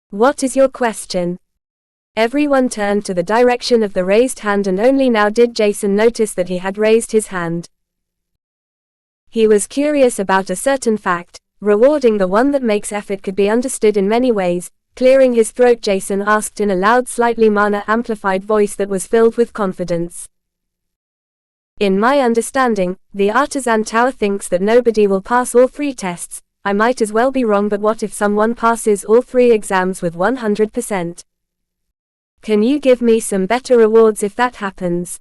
What is your question?" Everyone turned to the direction of the raised hand, and only now did Jason notice that he had raised his hand. He was curious about a certain fact. Rewarding the one that makes effort could be understood in many ways, Clearing his throat, Jason asked in a loud, slightly mana-amplified voice that was filled with confidence. In my understanding, the Artisan Tower thinks that nobody will pass all 3 tests. I might as well be wrong, but what if someone passes all 3 exams with 100%? Can you give me some better rewards if that happens?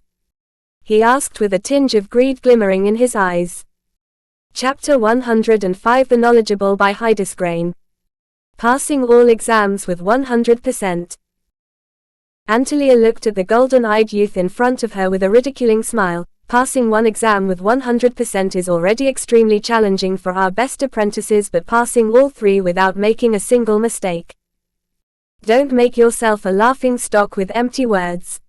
He asked with a tinge of greed glimmering in his eyes. Chapter 105 The Knowledgeable by Hydesgrain. Passing all exams with 100%. Antalya looked at the golden-eyed youth in front of her with a ridiculing smile. Passing one exam with 100% is already extremely challenging for our best apprentices, but passing all 3 without making a single mistake. Don't make yourself a laughing stock with empty words.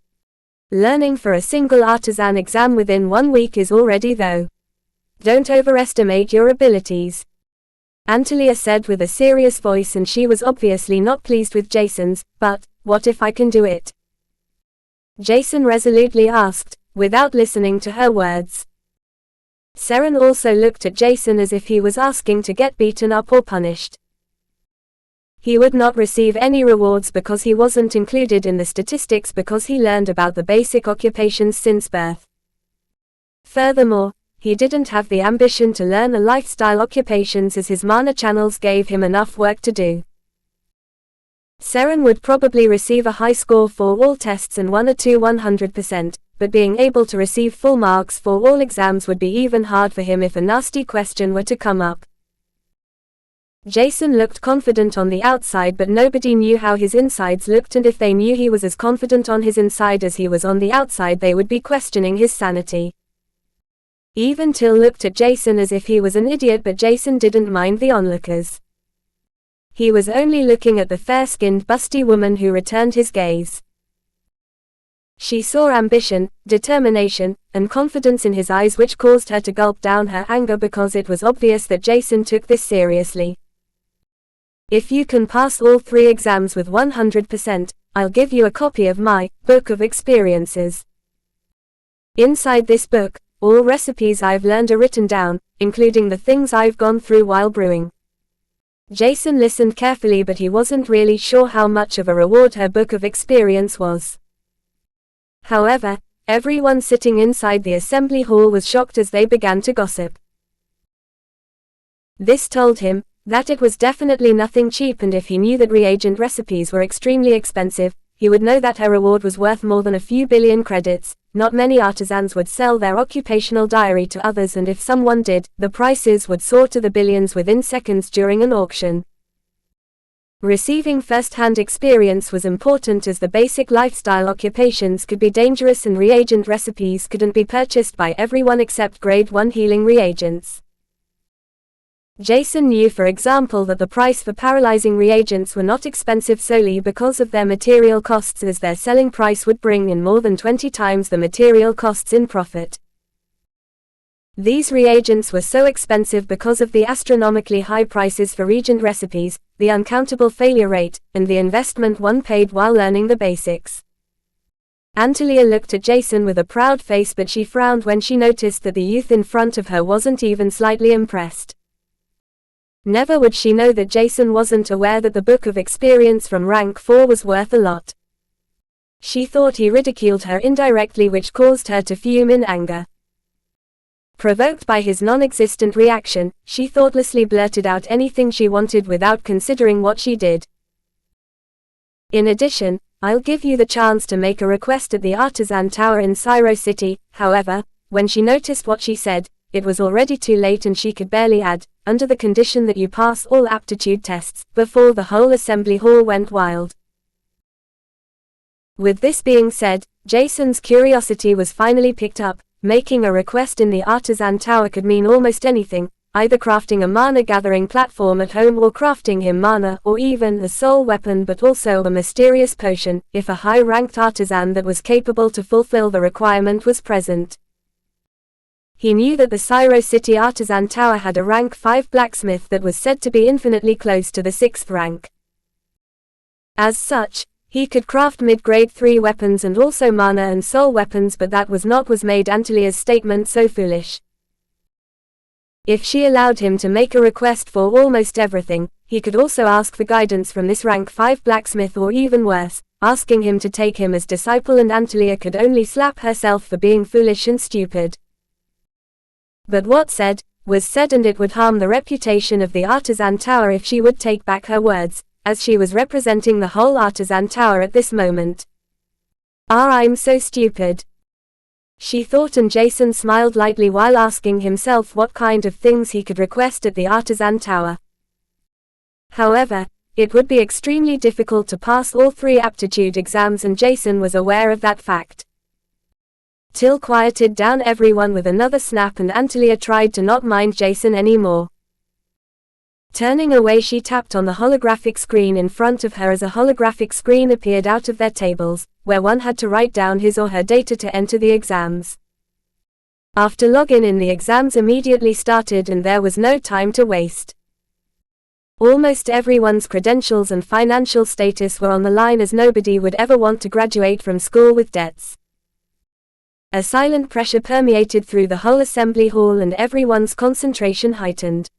Learning for a single artisan exam within 1 week is already though. Don't overestimate your abilities. Antalya said with a serious voice, and she was obviously not pleased with Jason's, "But, what if I can do it?" Jason resolutely asked, without listening to her words. Seren also looked at Jason as if he was asking to get beaten up or punished. He would not receive any rewards because he wasn't included in the statistics because he learned about the basic occupations since birth. Furthermore, he didn't have the ambition to learn the lifestyle occupations as his mana channels gave him enough work to do. Seren would probably receive a high score for all tests and 1 or 2 100%, but being able to receive full marks for all exams would be even hard for him if a nasty question were to come up. Jason looked confident on the outside, but nobody knew how his insides looked, and if they knew he was as confident on his inside as he was on the outside, they would be questioning his sanity. Even Till looked at Jason as if he was an idiot, but Jason didn't mind the onlookers. He was only looking at the fair-skinned busty woman who returned his gaze. She saw ambition, determination, and confidence in his eyes, which caused her to gulp down her anger because it was obvious that Jason took this seriously. If you can pass all 3 exams with 100%, I'll give you a copy of my Book of Experiences. Inside this book, all recipes I've learned are written down, including the things I've gone through while brewing. Jason listened carefully, but he wasn't really sure how much of a reward her Book of Experience was. However, everyone sitting inside the assembly hall was shocked as they began to gossip. This told him that it was definitely nothing cheap, and if he knew that reagent recipes were extremely expensive, he would know that her reward was worth more than a few billion credits. Not many artisans would sell their occupational diary to others, and if someone did, the prices would soar to the billions within seconds during an auction. Receiving first-hand experience was important, as the basic lifestyle occupations could be dangerous and reagent recipes couldn't be purchased by everyone except grade 1 healing reagents. Jason knew, for example, that the price for paralyzing reagents were not expensive solely because of their material costs, as their selling price would bring in more than 20 times the material costs in profit. These reagents were so expensive because of the astronomically high prices for reagent recipes, the uncountable failure rate, and the investment one paid while learning the basics. Antalya looked at Jason with a proud face, but she frowned when she noticed that the youth in front of her wasn't even slightly impressed. Never would she know that Jason wasn't aware that the Book of Experience from rank 4 was worth a lot. She thought he ridiculed her indirectly, which caused her to fume in anger. Provoked by his non-existent reaction, she thoughtlessly blurted out anything she wanted without considering what she did. In addition, I'll give you the chance to make a request at the Artisan Tower in Syro City. However, when she noticed what she said, it was already too late, and she could barely add, under the condition that you pass all aptitude tests, before the whole assembly hall went wild. With this being said, Jason's curiosity was finally picked up. Making a request in the Artisan Tower could mean almost anything, either crafting a mana-gathering platform at home or crafting him mana, or even a soul weapon, but also a mysterious potion, if a high-ranked artisan that was capable to fulfill the requirement was present. He knew that the Syro City Artisan Tower had a rank 5 blacksmith that was said to be infinitely close to the 6th rank. As such, he could craft mid-grade 3 weapons and also mana and soul weapons, but that was not what made Antalya's statement so foolish. If she allowed him to make a request for almost everything, he could also ask for guidance from this rank 5 blacksmith, or even worse, asking him to take him as disciple, and Antalya could only slap herself for being foolish and stupid. But what said, was said, and it would harm the reputation of the Artisan Tower if she would take back her words, as she was representing the whole Artisan Tower at this moment. I'm so stupid, she thought, and Jason smiled lightly while asking himself what kind of things he could request at the Artisan Tower. However, it would be extremely difficult to pass all 3 aptitude exams, and Jason was aware of that fact. Till quieted down everyone with another snap, and Antalya tried to not mind Jason anymore. Turning away, she tapped on the holographic screen in front of her as a holographic screen appeared out of their tables, where one had to write down his or her data to enter the exams. After login, the exams immediately started, and there was no time to waste. Almost everyone's credentials and financial status were on the line, as nobody would ever want to graduate from school with debts. A silent pressure permeated through the whole assembly hall, and everyone's concentration heightened.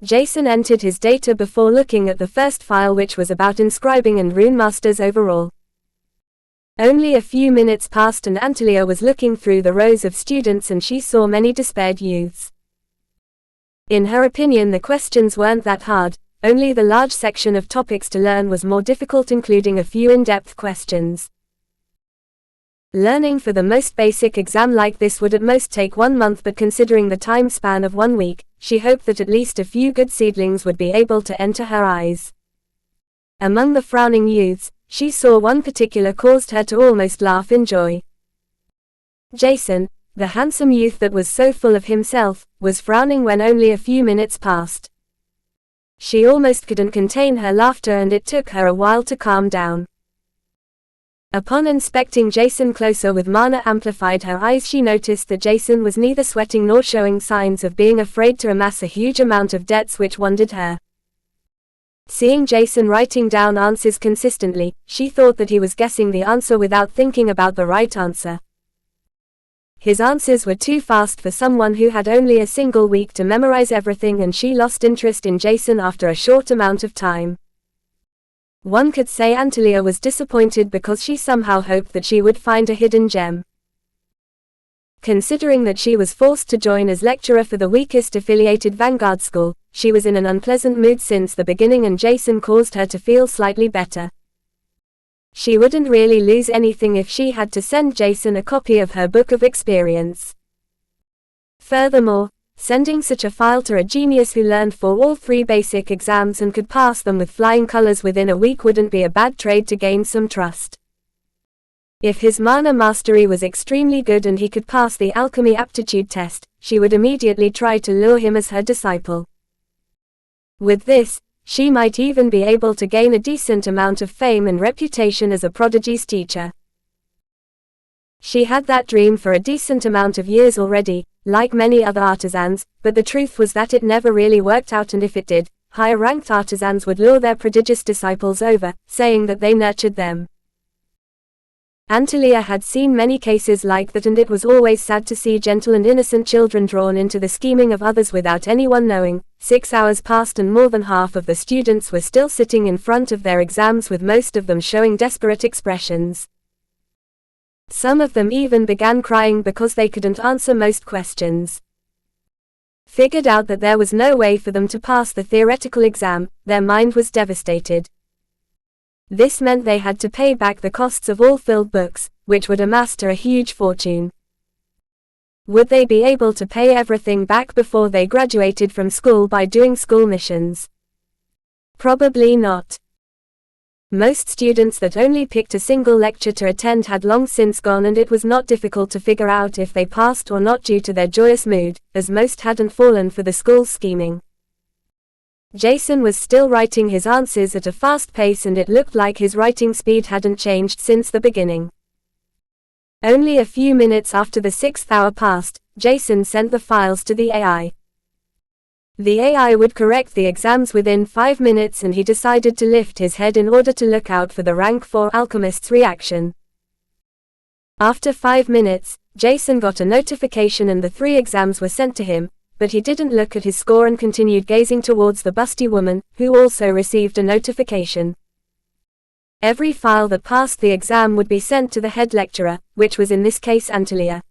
Jason entered his data before looking at the first file, which was about inscribing and rune masters overall. Only a few minutes passed, and Antalya was looking through the rows of students, and she saw many despaired youths. In her opinion, the questions weren't that hard, only the large section of topics to learn was more difficult, including a few in-depth questions. Learning for the most basic exam like this would at most take 1 month, but considering the time span of 1 week, she hoped that at least a few good seedlings would be able to enter her eyes. Among the frowning youths, she saw one particular caused her to almost laugh in joy. Jason, the handsome youth that was so full of himself, was frowning when only a few minutes passed. She almost couldn't contain her laughter, and it took her a while to calm down. Upon inspecting Jason closer with mana amplified her eyes, she noticed that Jason was neither sweating nor showing signs of being afraid to amass a huge amount of debts, which wondered her. Seeing Jason writing down answers consistently, she thought that he was guessing the answer without thinking about the right answer. His answers were too fast for someone who had only a single week to memorize everything, and she lost interest in Jason after a short amount of time. One could say Antalya was disappointed because she somehow hoped that she would find a hidden gem. Considering that she was forced to join as lecturer for the weakest affiliated Vanguard school, she was in an unpleasant mood since the beginning, and Jason caused her to feel slightly better. She wouldn't really lose anything if she had to send Jason a copy of her book of experience. Furthermore, sending such a file to a genius who learned for all 3 basic exams and could pass them with flying colors within a week wouldn't be a bad trade to gain some trust. If his mana mastery was extremely good and he could pass the alchemy aptitude test, she would immediately try to lure him as her disciple. With this, she might even be able to gain a decent amount of fame and reputation as a prodigy's teacher. She had that dream for a decent amount of years already, like many other artisans, but the truth was that it never really worked out, and if it did, higher-ranked artisans would lure their prodigious disciples over, saying that they nurtured them. Antalya had seen many cases like that, and it was always sad to see gentle and innocent children drawn into the scheming of others without anyone knowing. 6 hours passed, and more than half of the students were still sitting in front of their exams, with most of them showing desperate expressions. Some of them even began crying because they couldn't answer most questions. Figured out that there was no way for them to pass the theoretical exam, their mind was devastated. This meant they had to pay back the costs of all filled books, which would amass to a huge fortune. Would they be able to pay everything back before they graduated from school by doing school missions? Probably not. Most students that only picked a single lecture to attend had long since gone, and it was not difficult to figure out if they passed or not due to their joyous mood, as most hadn't fallen for the school's scheming. Jason was still writing his answers at a fast pace, and it looked like his writing speed hadn't changed since the beginning. Only a few minutes after the 6th hour passed, Jason sent the files to the AI. The AI would correct the exams within 5 minutes, and he decided to lift his head in order to look out for the rank 4 alchemist's reaction. After 5 minutes, Jason got a notification and the 3 exams were sent to him, but he didn't look at his score and continued gazing towards the busty woman, who also received a notification. Every file that passed the exam would be sent to the head lecturer, which was in this case Antalya.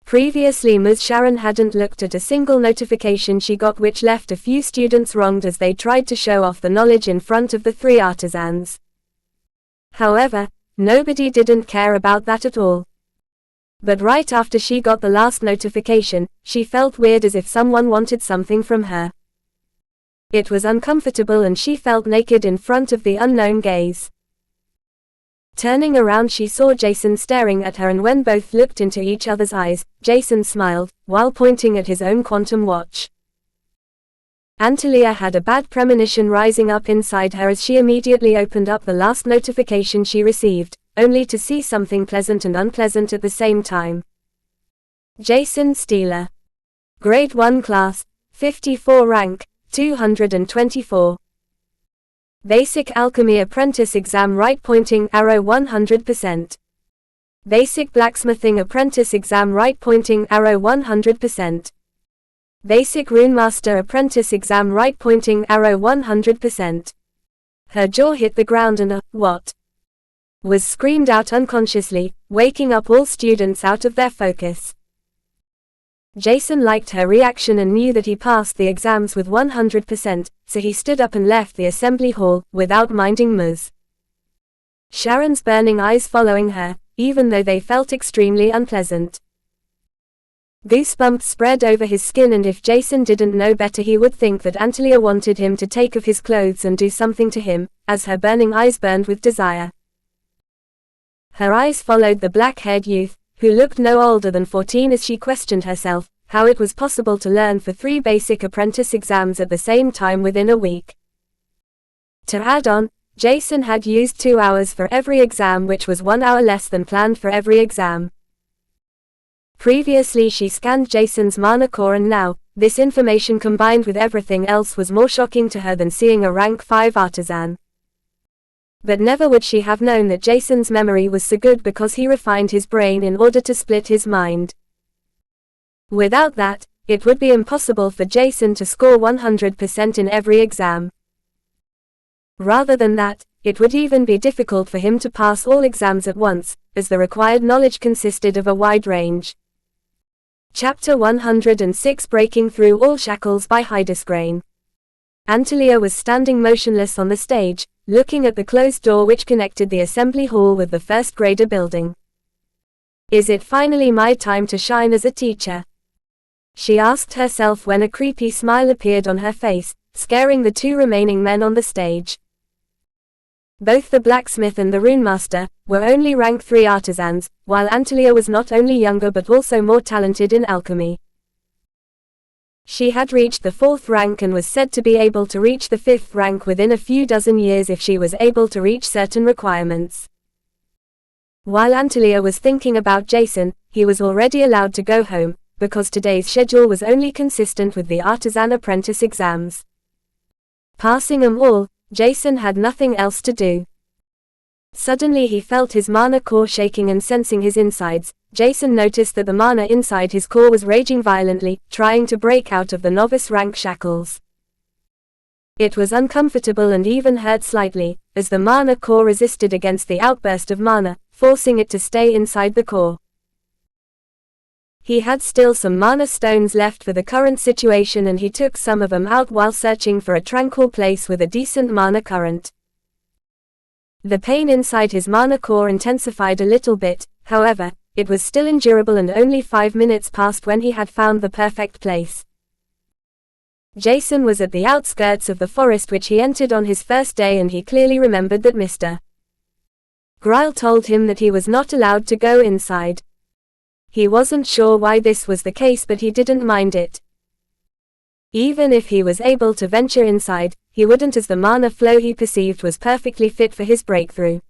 Previously Ms. Sharon hadn't looked at a single notification she got, which left a few students wronged as they tried to show off the knowledge in front of the three artisans. However, nobody didn't care about that at all. But right after she got the last notification, she felt weird, as if someone wanted something from her. It was uncomfortable and she felt naked in front of the unknown gaze. Turning around, she saw Jason staring at her, and when both looked into each other's eyes, Jason smiled, while pointing at his own quantum watch. Antalya had a bad premonition rising up inside her as she immediately opened up the last notification she received, only to see something pleasant and unpleasant at the same time. Jason Steeler. Grade 1 class, 54 rank, 224. Basic Alchemy Apprentice Exam, right pointing arrow 100%. Basic Blacksmithing Apprentice Exam, right pointing arrow 100%. Basic Runemaster Apprentice Exam, right pointing arrow 100%. Her jaw hit the ground and a "what?" was screamed out unconsciously, waking up all students out of their focus. Jason liked her reaction and knew that he passed the exams with 100%, so he stood up and left the assembly hall, without minding Ms. Sharon's burning eyes following her, even though they felt extremely unpleasant. Goosebumps spread over his skin, and if Jason didn't know better, he would think that Antalya wanted him to take off his clothes and do something to him, as her burning eyes burned with desire. Her eyes followed the black-haired youth, who looked no older than 14, as she questioned herself how it was possible to learn for 3 basic apprentice exams at the same time within a week. To add on, Jason had used 2 hours for every exam, which was 1 hour less than planned for every exam. Previously she scanned Jason's mana core, and now, this information combined with everything else was more shocking to her than seeing a rank 5 artisan. But never would she have known that Jason's memory was so good because he refined his brain in order to split his mind. Without that, it would be impossible for Jason to score 100% in every exam. Rather than that, it would even be difficult for him to pass all exams at once, as the required knowledge consisted of a wide range. Chapter 106, Breaking Through All Shackles by Hydesgrain. Antalya was standing motionless on the stage, looking at the closed door which connected the assembly hall with the first grader building. Is it finally my time to shine as a teacher? She asked herself when a creepy smile appeared on her face, scaring the 2 remaining men on the stage. Both the blacksmith and the runemaster were only rank 3 artisans, while Antalya was not only younger but also more talented in alchemy. She had reached the 4th rank and was said to be able to reach the 5th rank within a few dozen years if she was able to reach certain requirements. While Antalya was thinking about Jason, he was already allowed to go home, because today's schedule was only consistent with the artisan apprentice exams. Passing them all, Jason had nothing else to do. Suddenly he felt his mana core shaking, and sensing his insides, Jason noticed that the mana inside his core was raging violently, trying to break out of the novice rank shackles. It was uncomfortable and even hurt slightly, as the mana core resisted against the outburst of mana, forcing it to stay inside the core. He had still some mana stones left for the current situation, and he took some of them out while searching for a tranquil place with a decent mana current. The pain inside his mana core intensified a little bit, however, it was still endurable, and only 5 minutes passed when he had found the perfect place. Jason was at the outskirts of the forest which he entered on his first day, and he clearly remembered that Mr. Gryle told him that he was not allowed to go inside. He wasn't sure why this was the case, but he didn't mind it. Even if he was able to venture inside, he wouldn't, as the mana flow he perceived was perfectly fit for his breakthrough.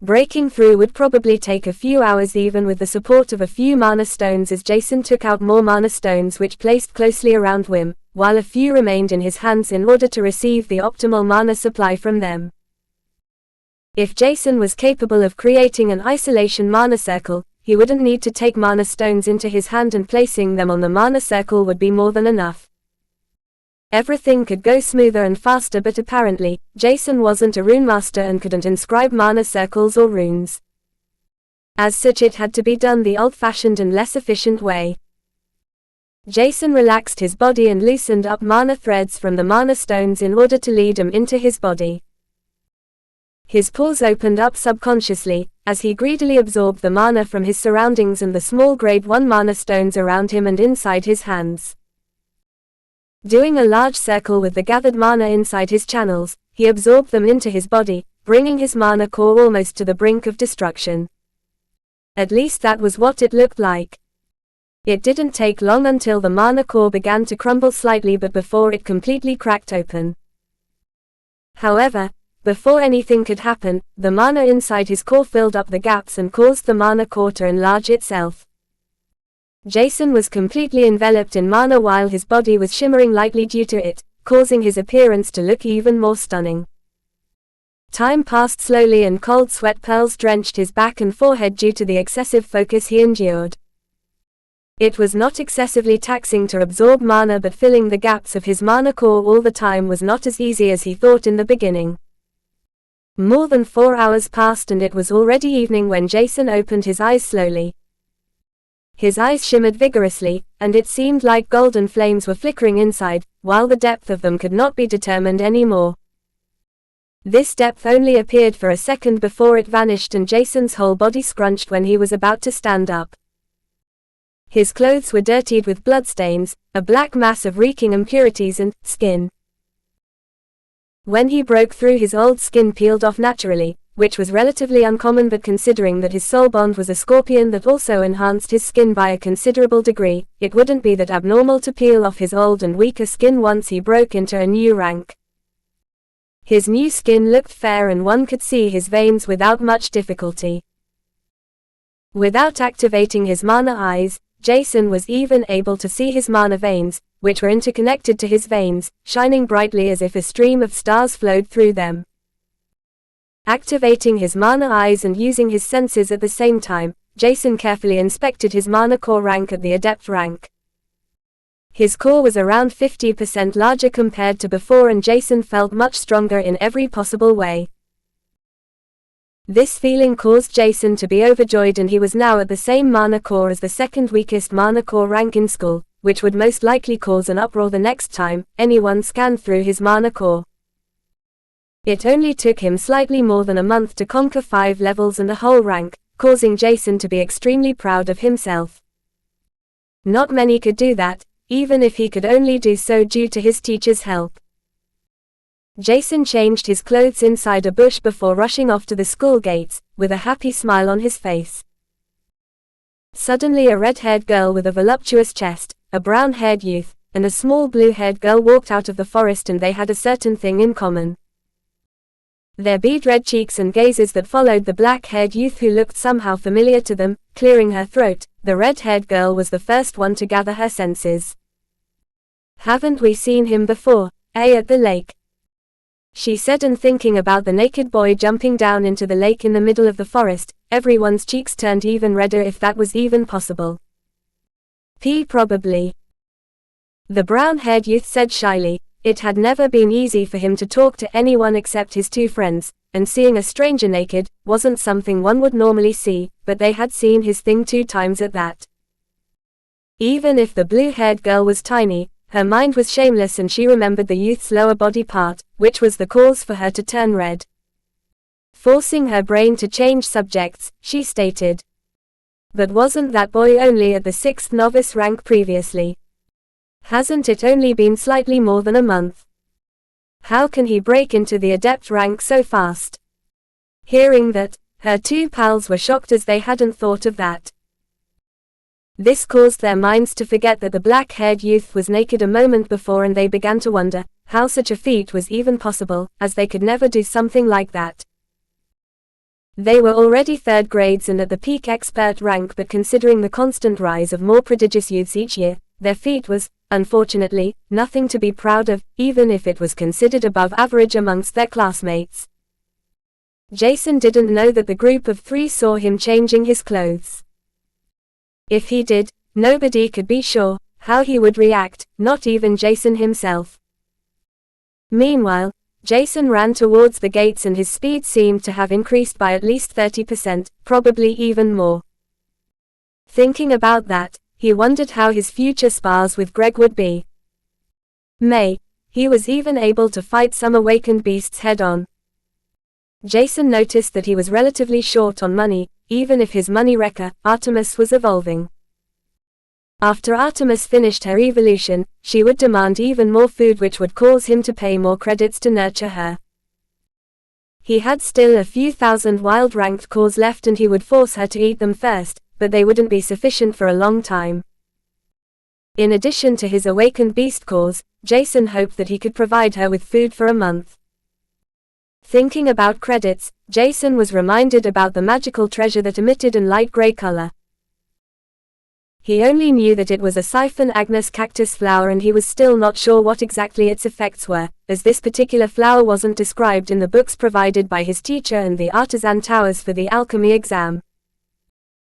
Breaking through would probably take a few hours even with the support of a few mana stones, as Jason took out more mana stones which placed closely around Wim, while a few remained in his hands in order to receive the optimal mana supply from them. If Jason was capable of creating an isolation mana circle, he wouldn't need to take mana stones into his hand, and placing them on the mana circle would be more than enough. Everything could go smoother and faster, but apparently, Jason wasn't a rune master and couldn't inscribe mana circles or runes. As such, it had to be done the old-fashioned and less efficient way. Jason relaxed his body and loosened up mana threads from the mana stones in order to lead them into his body. His pores opened up subconsciously, as he greedily absorbed the mana from his surroundings and the small grade 1 mana stones around him and inside his hands. Doing a large circle with the gathered mana inside his channels, he absorbed them into his body, bringing his mana core almost to the brink of destruction. At least that was what it looked like. It didn't take long until the mana core began to crumble slightly, but before it completely cracked open. However, before anything could happen, the mana inside his core filled up the gaps and caused the mana core to enlarge itself. Jason was completely enveloped in mana while his body was shimmering lightly due to it, causing his appearance to look even more stunning. Time passed slowly and cold sweat pearls drenched his back and forehead due to the excessive focus he endured. It was not excessively taxing to absorb mana, but filling the gaps of his mana core all the time was not as easy as he thought in the beginning. More than 4 hours passed and it was already evening when Jason opened his eyes slowly. His eyes shimmered vigorously, and it seemed like golden flames were flickering inside, while the depth of them could not be determined anymore. This depth only appeared for a second before it vanished, and Jason's whole body scrunched when he was about to stand up. His clothes were dirtied with bloodstains, a black mass of reeking impurities and skin. When he broke through, his old skin peeled off naturally, which was relatively uncommon, but considering that his soul bond was a scorpion that also enhanced his skin by a considerable degree, it wouldn't be that abnormal to peel off his old and weaker skin once he broke into a new rank. His new skin looked fair and one could see his veins without much difficulty. Without activating his mana eyes, Jason was even able to see his mana veins, which were interconnected to his veins, shining brightly as if a stream of stars flowed through them. Activating his mana eyes and using his senses at the same time, Jason carefully inspected his mana core rank at the adept rank. His core was around 50% larger compared to before, and Jason felt much stronger in every possible way. This feeling caused Jason to be overjoyed, and he was now at the same mana core as the second weakest mana core rank in school, which would most likely cause an uproar the next time anyone scanned through his mana core. It only took him slightly more than a month to conquer 5 levels and a whole rank, causing Jason to be extremely proud of himself. Not many could do that, even if he could only do so due to his teacher's help. Jason changed his clothes inside a bush before rushing off to the school gates, with a happy smile on his face. Suddenly a red-haired girl with a voluptuous chest, a brown-haired youth, and a small blue-haired girl walked out of the forest, and they had a certain thing in common. Their bead-red cheeks and gazes that followed the black-haired youth, who looked somehow familiar to them. Clearing her throat, the red-haired girl was the first one to gather her senses. "Haven't we seen him before, at the lake?" she said, and thinking about the naked boy jumping down into the lake in the middle of the forest, everyone's cheeks turned even redder, if that was even possible. Probably. The brown-haired youth said shyly. It had never been easy for him to talk to anyone except his 2 friends, and seeing a stranger naked wasn't something one would normally see, but they had seen his thing 2 times at that. Even if the blue-haired girl was tiny, her mind was shameless, and she remembered the youth's lower body part, which was the cause for her to turn red. Forcing her brain to change subjects, she stated, "But wasn't that boy only at the 6th novice rank previously? Hasn't it only been slightly more than a month? How can he break into the adept rank so fast?" Hearing that, her 2 pals were shocked, as they hadn't thought of that. This caused their minds to forget that the black-haired youth was naked a moment before, and they began to wonder how such a feat was even possible, as they could never do something like that. They were already 3rd grades and at the peak expert rank, but considering the constant rise of more prodigious youths each year, their feat was, unfortunately, nothing to be proud of, even if it was considered above average amongst their classmates. Jason didn't know that the group of 3 saw him changing his clothes. If he did, nobody could be sure how he would react, not even Jason himself. Meanwhile, Jason ran towards the gates and his speed seemed to have increased by at least 30%, probably even more. Thinking about that, he wondered how his future spars with Greg would be. He was even able to fight some awakened beasts head-on. Jason noticed that he was relatively short on money, even if his money wrecker, Artemis, was evolving. After Artemis finished her evolution, she would demand even more food, which would cause him to pay more credits to nurture her. He had still a few thousand wild ranked cores left and he would force her to eat them first, but they wouldn't be sufficient for a long time. In addition to his awakened beast cores, Jason hoped that he could provide her with food for a month. Thinking about credits, Jason was reminded about the magical treasure that emitted a light gray color. He only knew that it was a Siphon Agnes cactus flower and he was still not sure what exactly its effects were, as this particular flower wasn't described in the books provided by his teacher and the artisan towers for the alchemy exam.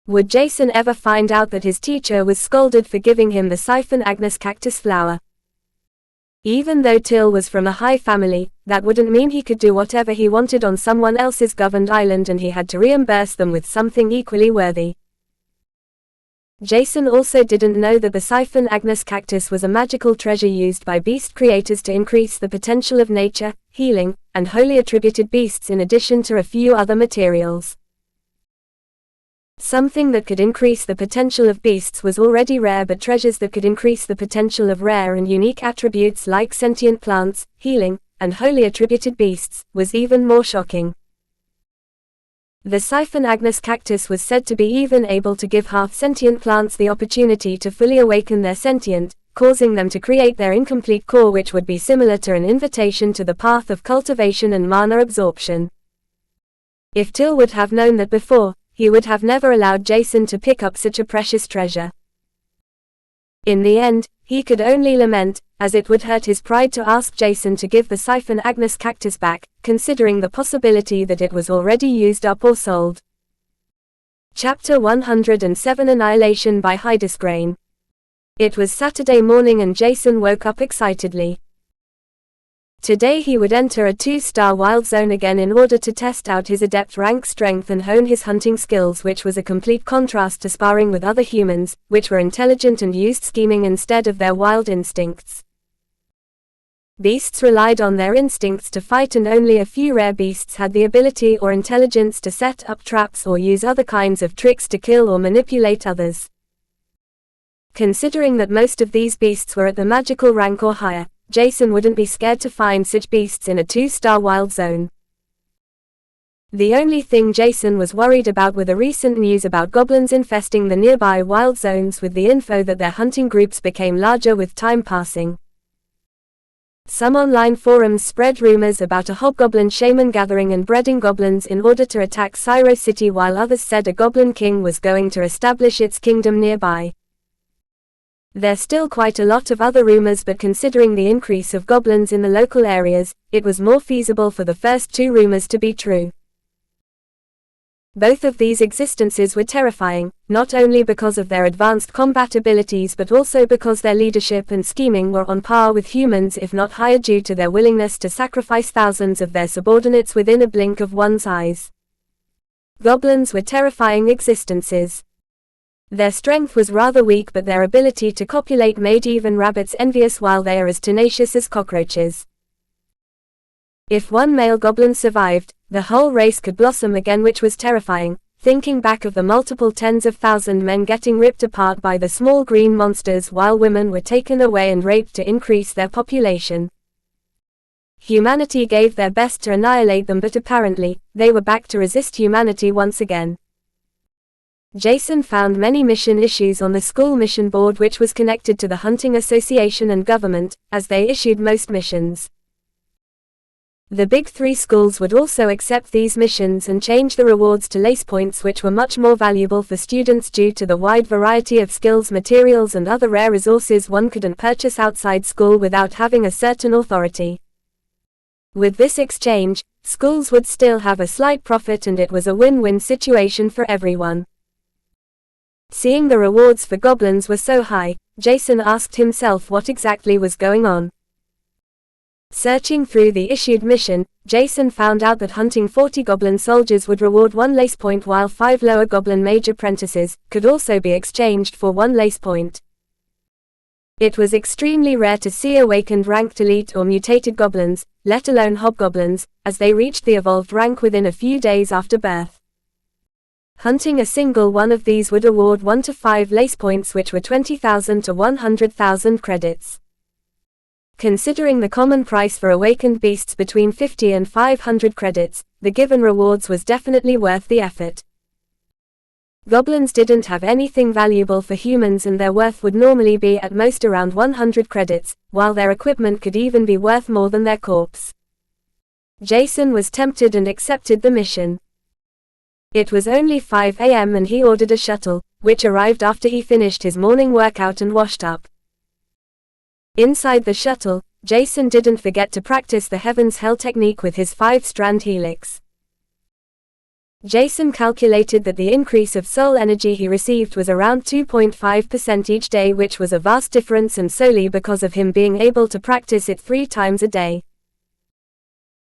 Would Jason ever find out that his teacher was scolded for giving him the Siphon Agnes cactus flower? Even though Till was from a high family, that wouldn't mean he could do whatever he wanted on someone else's governed island and he had to reimburse them with something equally worthy. Jason also didn't know that the Siphon Agnes cactus was a magical treasure used by beast creators to increase the potential of nature, healing, and holy attributed beasts in addition to a few other materials. Something that could increase the potential of beasts was already rare, but treasures that could increase the potential of rare and unique attributes like sentient plants, healing, and holy attributed beasts, was even more shocking. The Siphon Agnes cactus was said to be even able to give half-sentient plants the opportunity to fully awaken their sentient, causing them to create their incomplete core, which would be similar to an invitation to the path of cultivation and mana absorption. If Till would have known that before, he would have never allowed Jason to pick up such a precious treasure. In the end, he could only lament, as it would hurt his pride to ask Jason to give the Siphon Agnes cactus back, considering the possibility that it was already used up or sold. Chapter 107 Annihilation by Hydesgrain. It was Saturday morning and Jason woke up excitedly. Today he would enter a 2-star wild zone again in order to test out his adept rank strength and hone his hunting skills, which was a complete contrast to sparring with other humans, which were intelligent and used scheming instead of their wild instincts. Beasts relied on their instincts to fight and only a few rare beasts had the ability or intelligence to set up traps or use other kinds of tricks to kill or manipulate others. Considering that most of these beasts were at the magical rank or higher, Jason wouldn't be scared to find such beasts in a 2-star wild zone. The only thing Jason was worried about were the recent news about goblins infesting the nearby wild zones, with the info that their hunting groups became larger with time passing. Some online forums spread rumors about a hobgoblin shaman gathering and breeding goblins in order to attack Syro City, while others said a goblin king was going to establish its kingdom nearby. There's still quite a lot of other rumors, but considering the increase of goblins in the local areas, it was more feasible for the first 2 rumors to be true. Both of these existences were terrifying, not only because of their advanced combat abilities but also because their leadership and scheming were on par with humans, if not higher, due to their willingness to sacrifice thousands of their subordinates within a blink of one's eyes. Goblins were terrifying existences. Their strength was rather weak, but their ability to copulate made even rabbits envious, while they are as tenacious as cockroaches. If one male goblin survived, the whole race could blossom again, which was terrifying, thinking back of the multiple tens of thousand men getting ripped apart by the small green monsters while women were taken away and raped to increase their population. Humanity gave their best to annihilate them, but apparently, they were back to resist humanity once again. Jason found many mission issues on the school mission board, which was connected to the Hunting Association and government, as they issued most missions. The big 3 schools would also accept these missions and change the rewards to lace points, which were much more valuable for students due to the wide variety of skills, materials and other rare resources one couldn't purchase outside school without having a certain authority. With this exchange, schools would still have a slight profit and it was a win-win situation for everyone. Seeing the rewards for goblins were so high, Jason asked himself what exactly was going on. Searching through the issued mission, Jason found out that hunting 40 goblin soldiers would reward 1 lace point, while 5 lower goblin mage apprentices could also be exchanged for 1 lace point. It was extremely rare to see awakened ranked elite or mutated goblins, let alone hobgoblins, as they reached the evolved rank within a few days after birth. Hunting a single one of these would award 1 to 5 lace points, which were 20,000 to 100,000 credits. Considering the common price for awakened beasts between 50 and 500 credits, the given rewards was definitely worth the effort. Goblins didn't have anything valuable for humans, and their worth would normally be at most around 100 credits, while their equipment could even be worth more than their corpse. Jason was tempted and accepted the mission. It was only 5 a.m. and he ordered a shuttle, which arrived after he finished his morning workout and washed up. Inside the shuttle, Jason didn't forget to practice the Heaven's Hell technique with his 5-strand helix. Jason calculated that the increase of soul energy he received was around 2.5% each day, which was a vast difference, and solely because of him being able to practice it 3 times a day.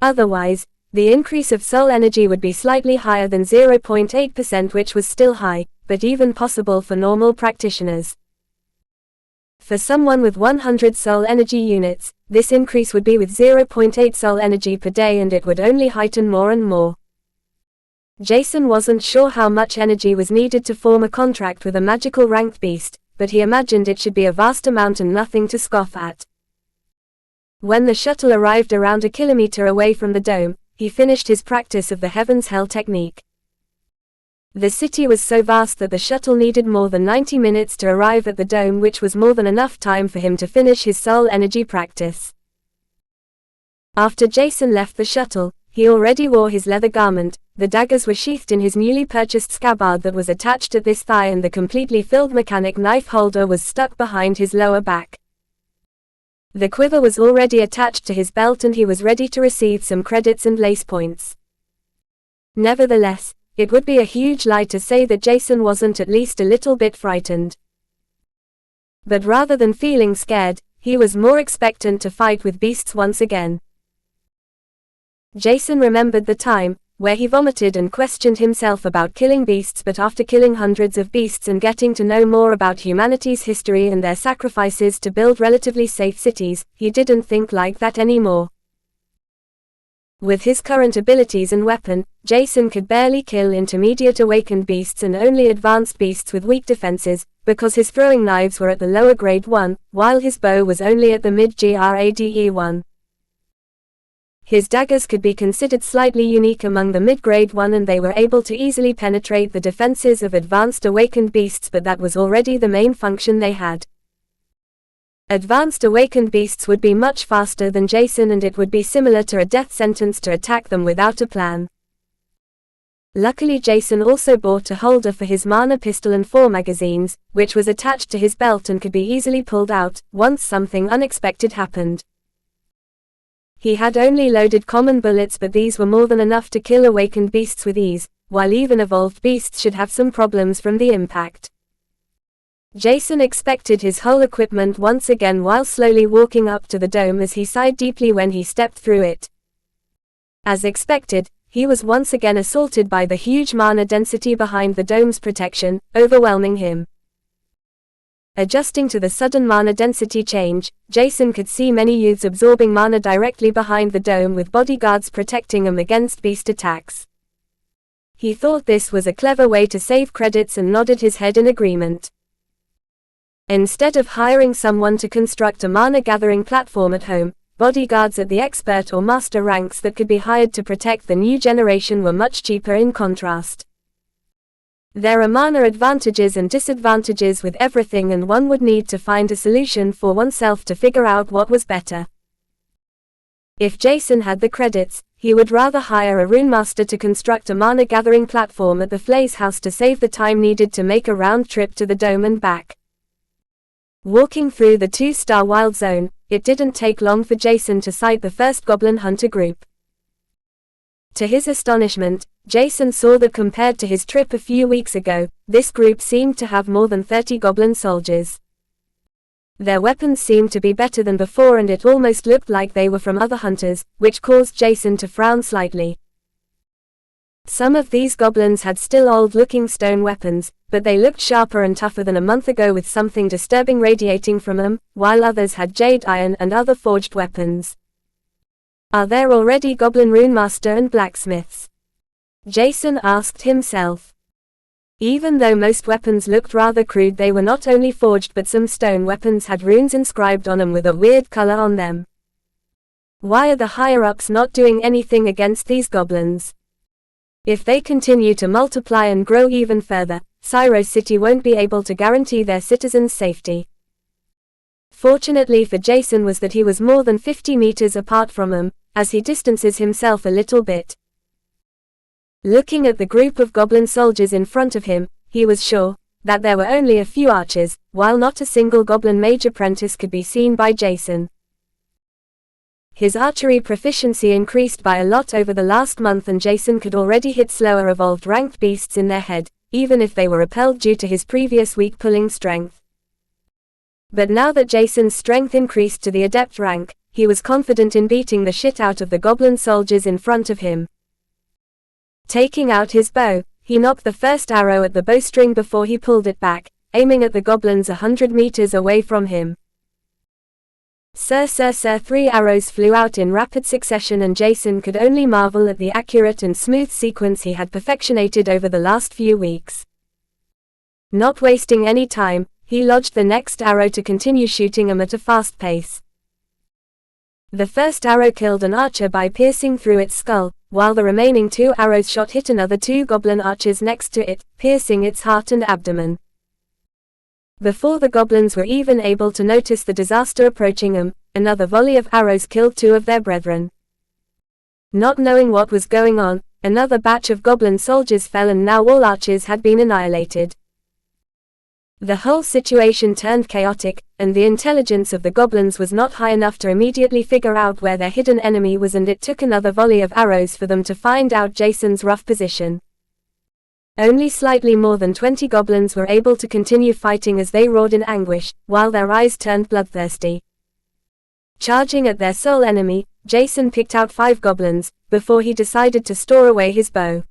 Otherwise, the increase of soul energy would be slightly higher than 0.8%, which was still high, but even possible for normal practitioners. For someone with 100 soul energy units, this increase would be with 0.8 soul energy per day, and it would only heighten more and more. Jason wasn't sure how much energy was needed to form a contract with a magical ranked beast, but he imagined it should be a vast amount and nothing to scoff at. When the shuttle arrived around a kilometer away from the dome, he finished his practice of the Heaven's Hell technique. The city was so vast that the shuttle needed more than 90 minutes to arrive at the dome, which was more than enough time for him to finish his soul energy practice. After Jason left the shuttle, he already wore his leather garment, the daggers were sheathed in his newly purchased scabbard that was attached at this thigh, and the completely filled mechanic knife holder was stuck behind his lower back. The quiver was already attached to his belt, and he was ready to receive some credits and lace points. Nevertheless, it would be a huge lie to say that Jason wasn't at least a little bit frightened. But rather than feeling scared, he was more expectant to fight with beasts once again. Jason remembered the time where he vomited and questioned himself about killing beasts, but after killing hundreds of beasts and getting to know more about humanity's history and their sacrifices to build relatively safe cities, he didn't think like that anymore. With his current abilities and weapon, Jason could barely kill intermediate awakened beasts and only advanced beasts with weak defenses, because his throwing knives were at the lower grade 1, while his bow was only at the mid-grade 1. His daggers could be considered slightly unique among the mid-grade 1, and they were able to easily penetrate the defenses of advanced awakened beasts, but that was already the main function they had. Advanced awakened beasts would be much faster than Jason, and it would be similar to a death sentence to attack them without a plan. Luckily, Jason also bought a holder for his mana pistol and 4 magazines, which was attached to his belt and could be easily pulled out once something unexpected happened. He had only loaded common bullets, but these were more than enough to kill awakened beasts with ease, while even evolved beasts should have some problems from the impact. Jason inspected his whole equipment once again while slowly walking up to the dome, as he sighed deeply when he stepped through it. As expected, he was once again assaulted by the huge mana density behind the dome's protection, overwhelming him. Adjusting to the sudden mana density change, Jason could see many youths absorbing mana directly behind the dome, with bodyguards protecting them against beast attacks. He thought this was a clever way to save credits and nodded his head in agreement. Instead of hiring someone to construct a mana gathering platform at home, bodyguards at the expert or master ranks that could be hired to protect the new generation were much cheaper in contrast. There are mana advantages and disadvantages with everything, and one would need to find a solution for oneself to figure out what was better. If Jason had the credits, he would rather hire a rune master to construct a mana gathering platform at the Flay's house to save the time needed to make a round trip to the dome and back. Walking through the 2-star wild zone, it didn't take long for Jason to sight the first goblin hunter group. To his astonishment, Jason saw that compared to his trip a few weeks ago, this group seemed to have more than 30 goblin soldiers. Their weapons seemed to be better than before, and it almost looked like they were from other hunters, which caused Jason to frown slightly. Some of these goblins had still old-looking stone weapons, but they looked sharper and tougher than a month ago, with something disturbing radiating from them, while others had jade iron and other forged weapons. Are there already goblin runemaster and blacksmiths? Jason asked himself. Even though most weapons looked rather crude, they were not only forged, but some stone weapons had runes inscribed on them with a weird color on them. Why are the higher-ups not doing anything against these goblins? If they continue to multiply and grow even further, Syros City won't be able to guarantee their citizens' safety. Fortunately for Jason was that he was more than 50 meters apart from them, as he distances himself a little bit. Looking at the group of goblin soldiers in front of him, he was sure that there were only a few archers, while not a single goblin mage apprentice could be seen by Jason. His archery proficiency increased by a lot over the last month, and Jason could already hit slower evolved ranked beasts in their head, even if they were repelled due to his previous weak pulling strength. But now that Jason's strength increased to the adept rank, he was confident in beating the shit out of the goblin soldiers in front of him. Taking out his bow, he knocked the first arrow at the bowstring before he pulled it back, aiming at the goblins 100 meters away from him. Sir, 3 arrows flew out in rapid succession, and Jason could only marvel at the accurate and smooth sequence he had perfectionated over the last few weeks. Not wasting any time, he lodged the next arrow to continue shooting him at a fast pace. The first arrow killed an archer by piercing through its skull, while the remaining 2 arrows shot hit another 2 goblin archers next to it, piercing its heart and abdomen. Before the goblins were even able to notice the disaster approaching them, another volley of arrows killed 2 of their brethren. Not knowing what was going on, another batch of goblin soldiers fell, and now all archers had been annihilated. The whole situation turned chaotic, and the intelligence of the goblins was not high enough to immediately figure out where their hidden enemy was, and it took another volley of arrows for them to find out Jason's rough position. Only slightly more than 20 goblins were able to continue fighting as they roared in anguish, while their eyes turned bloodthirsty. Charging at their sole enemy, Jason picked out 5 goblins, before he decided to store away his bow.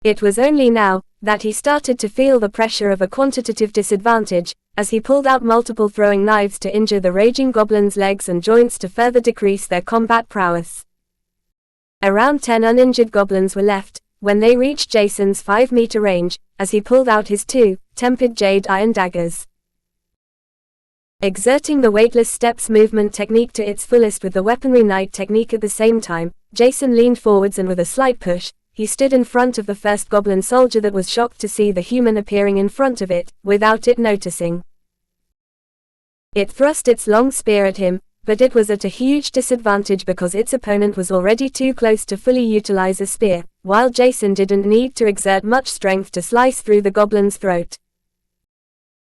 It was only now that he started to feel the pressure of a quantitative disadvantage, as he pulled out multiple throwing knives to injure the raging goblins' legs and joints to further decrease their combat prowess. Around 10 uninjured goblins were left when they reached Jason's 5-meter range, as he pulled out his 2 tempered jade iron daggers. Exerting the weightless steps movement technique to its fullest with the weaponry knight technique at the same time, Jason leaned forwards, and with a slight push, he stood in front of the first goblin soldier that was shocked to see the human appearing in front of it, without it noticing. It thrust its long spear at him, but it was at a huge disadvantage because its opponent was already too close to fully utilize a spear, while Jason didn't need to exert much strength to slice through the goblin's throat.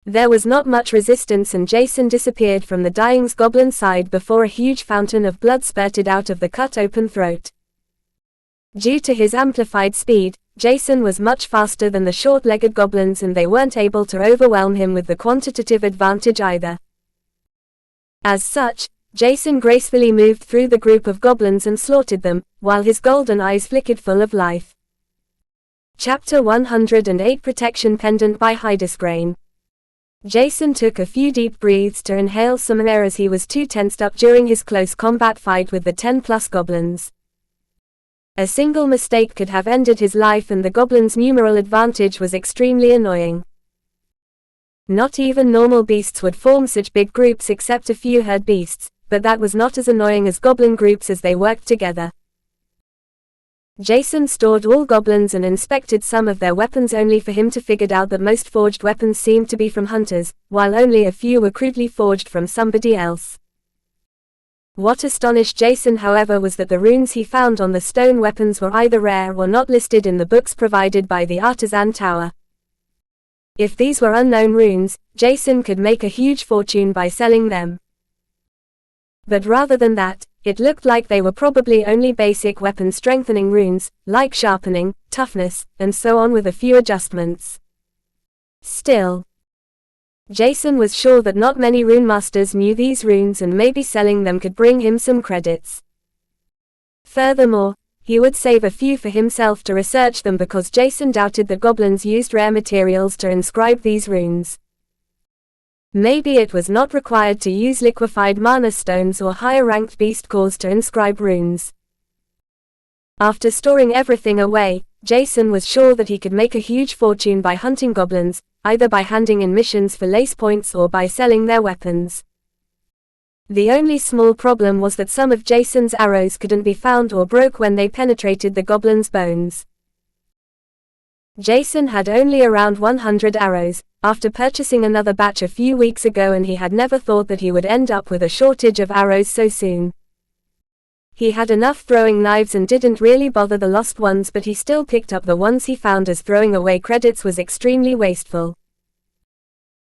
There was not much resistance, and Jason disappeared from the dying goblin's side before a huge fountain of blood spurted out of the cut-open throat. Due to his amplified speed, Jason was much faster than the short-legged goblins, and they weren't able to overwhelm him with the quantitative advantage either. As such, Jason gracefully moved through the group of goblins and slaughtered them, while his golden eyes flickered full of life. Chapter 108 Protection Pendant by Hydesgrain. Jason took a few deep breaths to inhale some air, as he was too tensed up during his close combat fight with the 10+ goblins. A single mistake could have ended his life, and the goblin's numeral advantage was extremely annoying. Not even normal beasts would form such big groups except a few herd beasts, but that was not as annoying as goblin groups as they worked together. Jason stored all goblins and inspected some of their weapons, only for him to figure out that most forged weapons seemed to be from hunters, while only a few were crudely forged from somebody else. What astonished Jason, however, was that the runes he found on the stone weapons were either rare or not listed in the books provided by the Artisan Tower. If these were unknown runes, Jason could make a huge fortune by selling them. But rather than that, it looked like they were probably only basic weapon strengthening runes, like sharpening, toughness, and so on, with a few adjustments. Still, Jason was sure that not many rune masters knew these runes, and maybe selling them could bring him some credits. Furthermore, he would save a few for himself to research them, because Jason doubted that goblins used rare materials to inscribe these runes. Maybe it was not required to use liquefied mana stones or higher-ranked beast cores to inscribe runes. After storing everything away, Jason was sure that he could make a huge fortune by hunting goblins, either by handing in missions for lace points or by selling their weapons. The only small problem was that some of Jason's arrows couldn't be found or broke when they penetrated the goblin's bones. Jason had only around 100 arrows, after purchasing another batch a few weeks ago, and he had never thought that he would end up with a shortage of arrows so soon. He had enough throwing knives and didn't really bother the lost ones, but he still picked up the ones he found, as throwing away credits was extremely wasteful.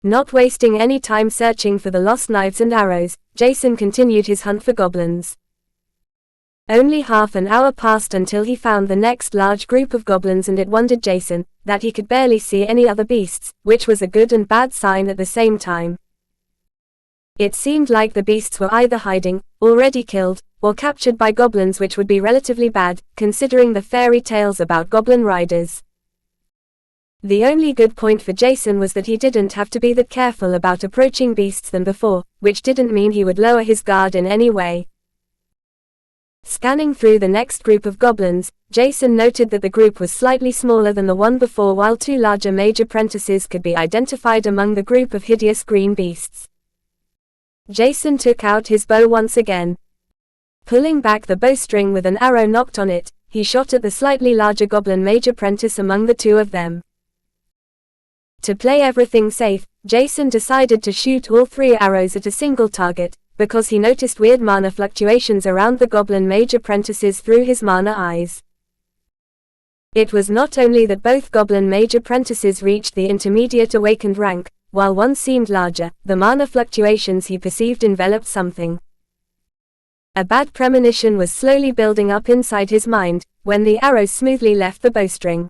Not wasting any time searching for the lost knives and arrows, Jason continued his hunt for goblins. Only half an hour passed until he found the next large group of goblins, and it wondered Jason that he could barely see any other beasts, which was a good and bad sign at the same time. It seemed like the beasts were either hiding, already killed, or captured by goblins, which would be relatively bad, considering the fairy tales about goblin riders. The only good point for Jason was that he didn't have to be that careful about approaching beasts than before, which didn't mean he would lower his guard in any way. Scanning through the next group of goblins, Jason noted that the group was slightly smaller than the one before, while two larger mage apprentices could be identified among the group of hideous green beasts. Jason took out his bow once again. Pulling back the bowstring with an arrow knocked on it, he shot at the slightly larger goblin mage apprentice among the two of them. To play everything safe, Jason decided to shoot all 3 arrows at a single target, because he noticed weird mana fluctuations around the goblin mage apprentices through his mana eyes. It was not only that both goblin mage apprentices reached the intermediate awakened rank, while one seemed larger, the mana fluctuations he perceived enveloped something. A bad premonition was slowly building up inside his mind, when the arrows smoothly left the bowstring.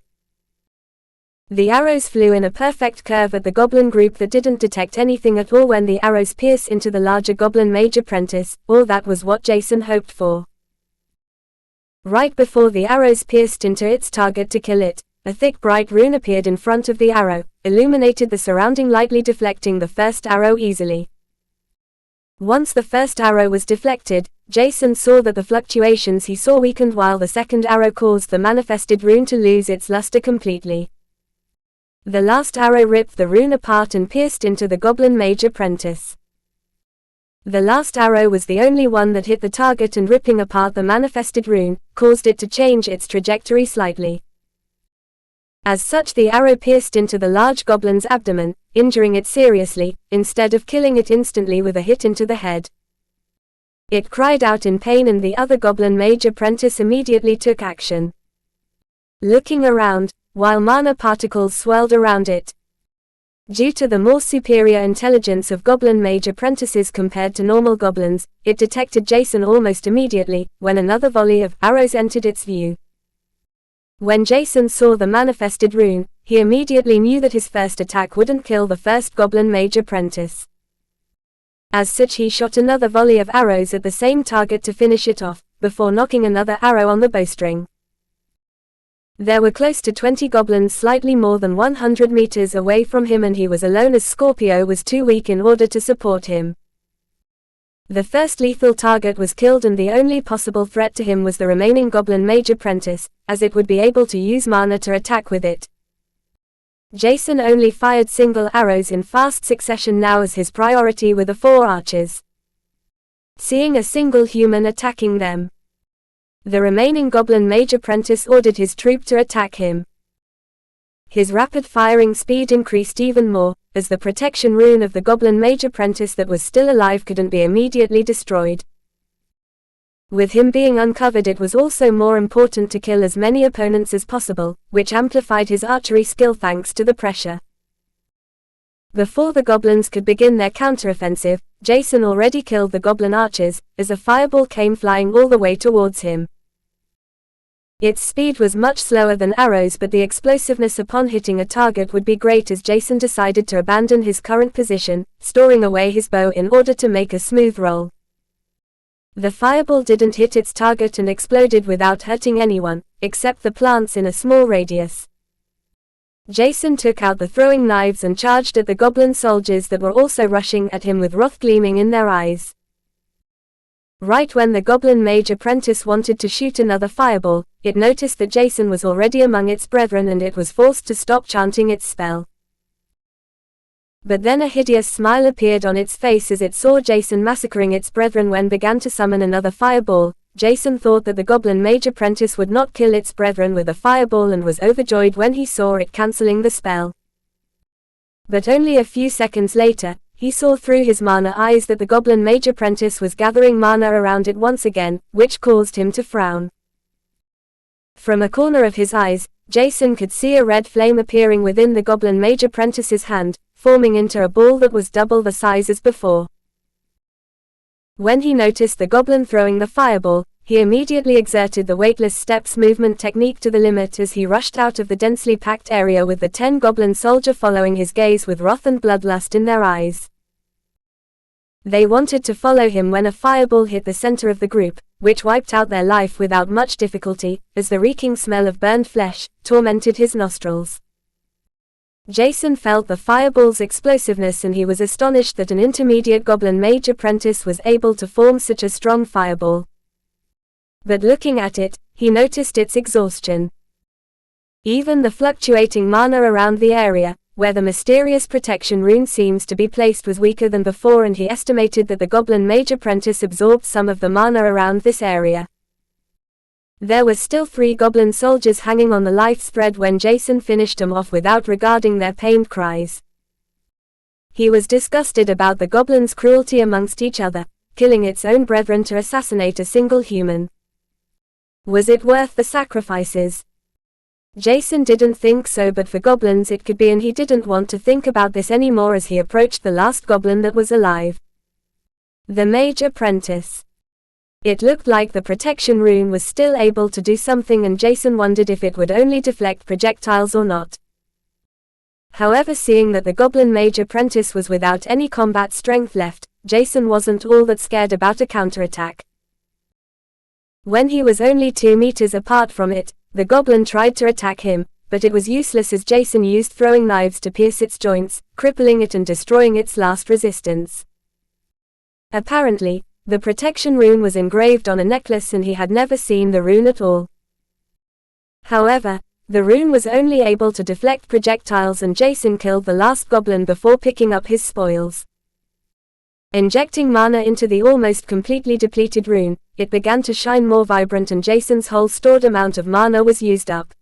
The arrows flew in a perfect curve at the goblin group that didn't detect anything at all when the arrows pierced into the larger goblin mage apprentice, or that was what Jason hoped for. Right before the arrows pierced into its target to kill it, a thick bright rune appeared in front of the arrow, illuminated the surrounding, lightly deflecting the first arrow easily. Once the first arrow was deflected, Jason saw that the fluctuations he saw weakened, while the second arrow caused the manifested rune to lose its luster completely. The last arrow ripped the rune apart and pierced into the goblin mage apprentice. The last arrow was the only one that hit the target, and ripping apart the manifested rune, caused it to change its trajectory slightly. As such, the arrow pierced into the large goblin's abdomen, injuring it seriously, instead of killing it instantly with a hit into the head. It cried out in pain, and the other goblin mage apprentice immediately took action. Looking around, while mana particles swirled around it. Due to the more superior intelligence of goblin mage apprentices compared to normal goblins, it detected Jason almost immediately, when another volley of arrows entered its view. When Jason saw the manifested rune, he immediately knew that his first attack wouldn't kill the first goblin mage apprentice. As such, he shot another volley of arrows at the same target to finish it off, before knocking another arrow on the bowstring. There were close to 20 goblins slightly more than 100 meters away from him, and he was alone as Scorpio was too weak in order to support him. The first lethal target was killed, and the only possible threat to him was the remaining goblin mage apprentice, as it would be able to use mana to attack with it. Jason only fired single arrows in fast succession now as his priority were the 4 archers. Seeing a single human attacking them, the remaining goblin mage apprentice ordered his troop to attack him. His rapid firing speed increased even more, as the protection rune of the goblin mage apprentice that was still alive couldn't be immediately destroyed. With him being uncovered, it was also more important to kill as many opponents as possible, which amplified his archery skill thanks to the pressure. Before the goblins could begin their counteroffensive, Jason already killed the goblin archers, as a fireball came flying all the way towards him. Its speed was much slower than arrows, but the explosiveness upon hitting a target would be great, as Jason decided to abandon his current position, storing away his bow in order to make a smooth roll. The fireball didn't hit its target and exploded without hurting anyone, except the plants in a small radius. Jason took out the throwing knives and charged at the goblin soldiers that were also rushing at him with wrath gleaming in their eyes. Right when the goblin mage apprentice wanted to shoot another fireball, it noticed that Jason was already among its brethren and it was forced to stop chanting its spell. But then a hideous smile appeared on its face as it saw Jason massacring its brethren when began to summon another fireball. Jason thought that the goblin mage apprentice would not kill its brethren with a fireball and was overjoyed when he saw it cancelling the spell. But only a few seconds later, he saw through his mana eyes that the goblin mage apprentice was gathering mana around it once again, which caused him to frown. From a corner of his eyes, Jason could see a red flame appearing within the goblin mage apprentice's hand, forming into a ball that was double the size as before. When he noticed the goblin throwing the fireball, he immediately exerted the weightless steps movement technique to the limit as he rushed out of the densely packed area with the 10 goblin soldiers following his gaze with wrath and bloodlust in their eyes. They wanted to follow him when a fireball hit the center of the group, which wiped out their life without much difficulty, as the reeking smell of burned flesh tormented his nostrils. Jason felt the fireball's explosiveness and he was astonished that an intermediate goblin mage apprentice was able to form such a strong fireball. But looking at it, he noticed its exhaustion. Even the fluctuating mana around the area, where the mysterious protection rune seems to be placed, was weaker than before, and he estimated that the goblin mage apprentice absorbed some of the mana around this area. There were still 3 goblin soldiers hanging on the life thread when Jason finished them off without regarding their pained cries. He was disgusted about the goblins' cruelty amongst each other, killing its own brethren to assassinate a single human. Was it worth the sacrifices? Jason didn't think so, but for goblins it could be, and he didn't want to think about this anymore as he approached the last goblin that was alive. The mage apprentice. It looked like the protection rune was still able to do something, and Jason wondered if it would only deflect projectiles or not. However, seeing that the goblin mage apprentice was without any combat strength left, Jason wasn't all that scared about a counterattack. When he was only 2 meters apart from it, the goblin tried to attack him, but it was useless as Jason used throwing knives to pierce its joints, crippling it and destroying its last resistance. Apparently, the protection rune was engraved on a necklace and he had never seen the rune at all. However, the rune was only able to deflect projectiles, and Jason killed the last goblin before picking up his spoils. Injecting mana into the almost completely depleted rune, it began to shine more vibrant and Jason's whole stored amount of mana was used up.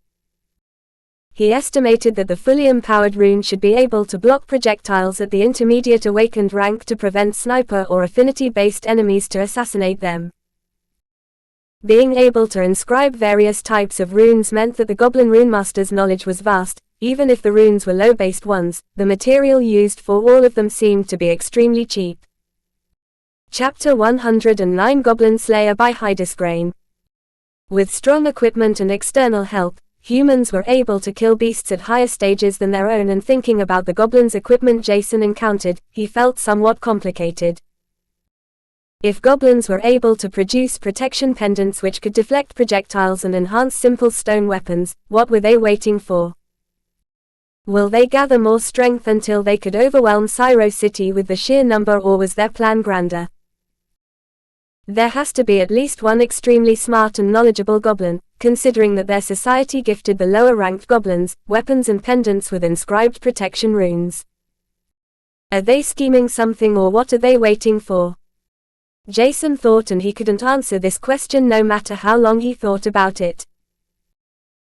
He estimated that the fully empowered rune should be able to block projectiles at the intermediate awakened rank to prevent sniper or affinity-based enemies to assassinate them. Being able to inscribe various types of runes meant that the Goblin Runemaster's knowledge was vast. Even if the runes were low-based ones, the material used for all of them seemed to be extremely cheap. Chapter 109 Goblin Slayer by Hydesgrain. With strong equipment and external help, humans were able to kill beasts at higher stages than their own, and thinking about the goblins' equipment Jason encountered, he felt somewhat complicated. If goblins were able to produce protection pendants which could deflect projectiles and enhance simple stone weapons, what were they waiting for? Will they gather more strength until they could overwhelm Syro City with the sheer number, or was their plan grander? There has to be at least one extremely smart and knowledgeable goblin, considering that their society gifted the lower-ranked goblins weapons and pendants with inscribed protection runes. Are they scheming something, or what are they waiting for? Jason thought, and he couldn't answer this question no matter how long he thought about it.